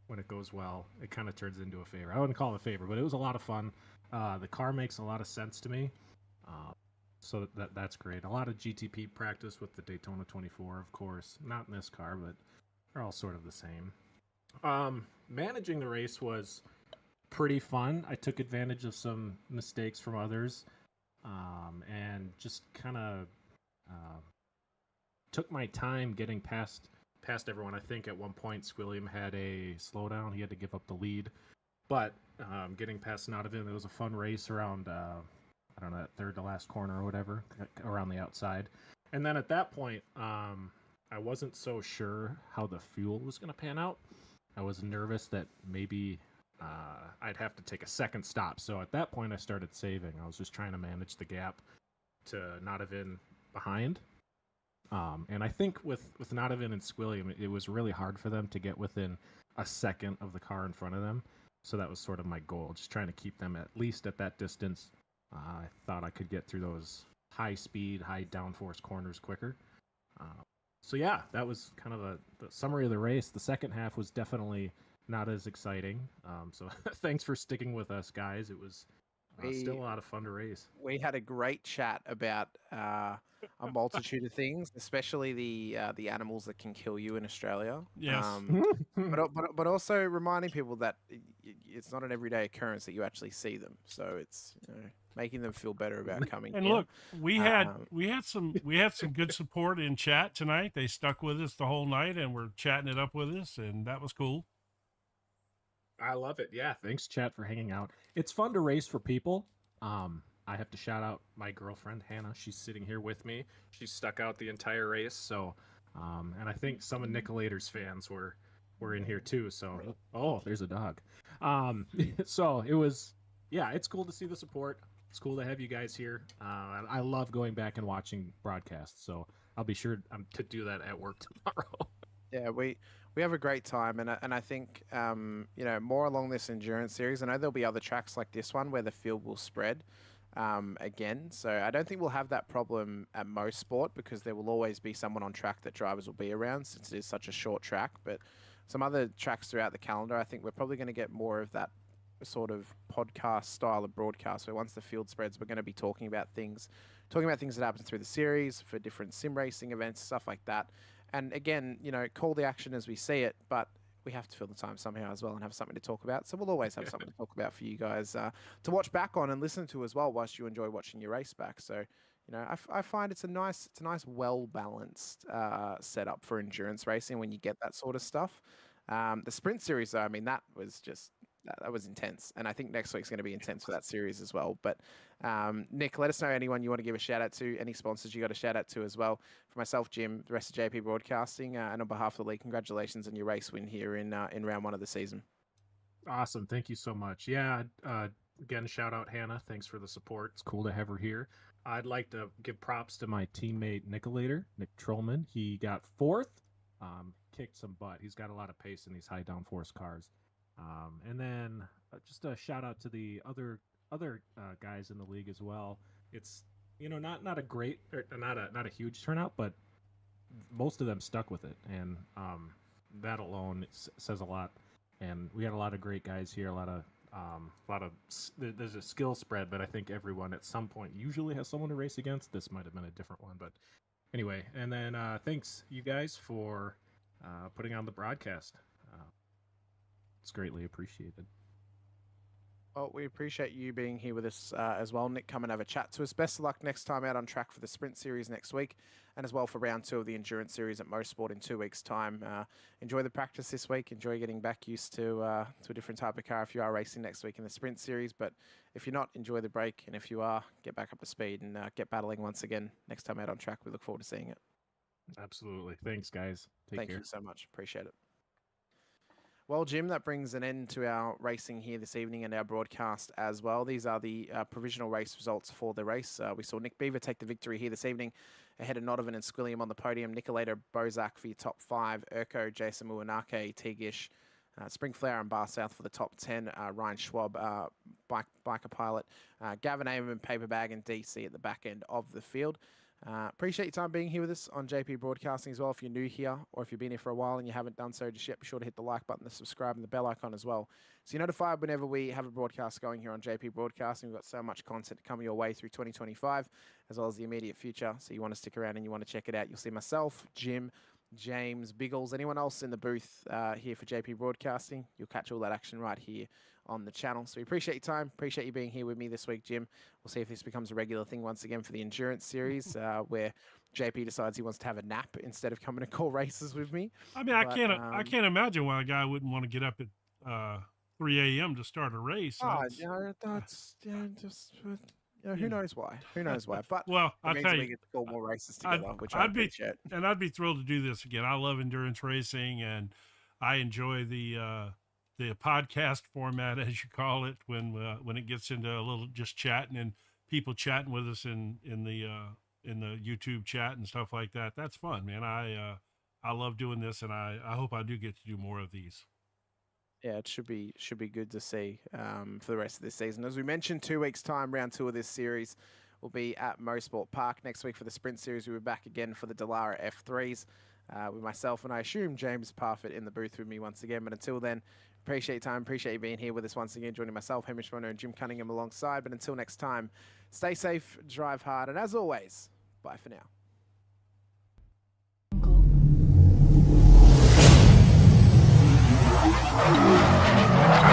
when it goes well, it kind of turns into a favorite. I wouldn't call it a favorite, but it was a lot of fun. The car makes a lot of sense to me, so that's great. A lot of GTP practice with the Daytona 24, of course. Not in this car, but they're all sort of the same. Managing the race was pretty fun. I took advantage of some mistakes from others, and just kind of took my time getting past everyone. I think at one point Squilliam had a slowdown; he had to give up the lead. But getting past Notivin, it was a fun race around I don't know, that third to last corner or whatever, around the outside. And then at that point, I wasn't so sure how the fuel was going to pan out. I was nervous that maybe I'd have to take a second stop. So at that point, I started saving. I was just trying to manage the gap to Notivin behind. And I think with Notivin and Squilliam, it was really hard for them to get within a second of the car in front of them. So that was sort of my goal, just trying to keep them at least at that distance. I thought I could get through those high speed, high downforce corners quicker. So yeah, that was kind of the summary of the race. The second half was definitely not as exciting. So thanks for sticking with us, guys. It was still a lot of fun to race. We had a great chat about a multitude of things, especially the animals that can kill you in Australia. Yes. But also reminding people that it's not an everyday occurrence that you actually see them. So it's making them feel better about coming. And here. look, we had some good support in chat tonight. They stuck with us the whole night and were chatting it up with us, and that was cool. I love it. Yeah, thanks, chat, for hanging out. It's fun to race for people. I have to shout out my girlfriend Hannah. She's sitting here with me. She stuck out the entire race. So, and I think some of Nicolators fans were in here too. So, oh, there's a dog. So it was, yeah, it's cool to see the support. It's cool to have you guys here. I love going back and watching broadcasts. So I'll be sure to do that at work tomorrow. Yeah, we have a great time, and I think more along this endurance series. I know there'll be other tracks like this one where the field will spread again. So I don't think we'll have that problem at most sport because there will always be someone on track that drivers will be around since it is such a short track. But some other tracks throughout the calendar, I think we're probably going to get more of that sort of podcast style of broadcast where once the field spreads, we're going to be talking about things that happen through the series for different sim racing events, stuff like that. And again, call the action as we see it, but we have to fill the time somehow as well and have something to talk about. So we'll always have something to talk about for you guys to watch back on and listen to as well whilst you enjoy watching your race back. So, I find it's a nice, well-balanced setup for endurance racing when you get that sort of stuff. The sprint series, though, I mean, that was just that was intense, and I think next week's going to be intense for that series as well. But Nick, let us know anyone you want to give a shout out to, any sponsors you got a shout out to as well. For myself, Jim, the rest of JP Broadcasting, and on behalf of the league, congratulations on your race win here in round one of the season. Awesome, thank you so much. Yeah, again, shout out Hannah. Thanks for the support. It's cool to have her here. I'd like to give props to my teammate Nicolator, Nick Trollman. He got fourth, kicked some butt. He's got a lot of pace in these high downforce cars. And then just a shout out to the other guys in the league as well. It's not a great, or not a huge turnout, but most of them stuck with it, and that alone says a lot. And we had a lot of great guys here. There's a skill spread, but I think everyone at some point usually has someone to race against. This might have been a different one, but anyway. And then thanks you guys for putting on the broadcast. It's greatly appreciated. Well, we appreciate you being here with us as well, Nick. Come and have a chat to us. Best of luck next time out on track for the sprint series next week, and as well for round 2 of the endurance series at Motorsport in 2 weeks' time. Enjoy the practice this week. Enjoy getting back used to a different type of car if you are racing next week in the sprint series. But if you're not, enjoy the break, and if you are, get back up to speed and get battling once again next time out on track. We look forward to seeing it. Absolutely. Thanks, guys. Take care. Thank you so much. Appreciate it. Well, Jim, that brings an end to our racing here this evening and our broadcast as well. These are the provisional race results for the race. We saw Nick Beaver take the victory here this evening ahead of Nodovan and Squilliam on the podium. Nicolator, Bozak for your top 5. Urko, Jason Muanake, Tigish, Springflower and Bar South for the top 10. Ryan Schwab, Biker Pilot, Gavin Amon, Paperbag and DC at the back end of the field. Appreciate your time being here with us on JP Broadcasting as well. If you're new here or if you've been here for a while and you haven't done so just yet, be sure to hit the like button, the subscribe and the bell icon as well. So you're notified whenever we have a broadcast going here on JP Broadcasting. We've got so much content coming your way through 2025 as well as the immediate future. So you want to stick around and you want to check it out. You'll see myself, Jim, James, Biggles, anyone else in the booth here for JP Broadcasting. You'll catch all that action right here on the channel. So we appreciate your time. Appreciate you being here with me this week, Jim. We'll see if this becomes a regular thing once again for the endurance series, where JP decides he wants to have a nap instead of coming to call races with me. I mean, I can't imagine why a guy wouldn't want to get up at 3 a.m. to start a race. Who knows why? Who knows why? But well, it means we get to call more races together, which I appreciate. I'd be thrilled to do this again. I love endurance racing, and I enjoy the podcast format, as you call it, when it gets into a little just chatting and people chatting with us in the YouTube chat and stuff like that. That's fun, man. I love doing this, and I hope I do get to do more of these. Yeah, it should be good to see for the rest of this season. As we mentioned, 2 weeks' time, round 2 of this series will be at Mosport Park. Next week for the Sprint Series, we'll be back again for the Dallara F3s with myself and I assume James Parfitt in the booth with me once again. But until then, appreciate your time, appreciate you being here with us once again, joining myself, Hamish, Munro, and Jim Cunningham alongside. But until next time, stay safe, drive hard, and as always, bye for now. Thank you.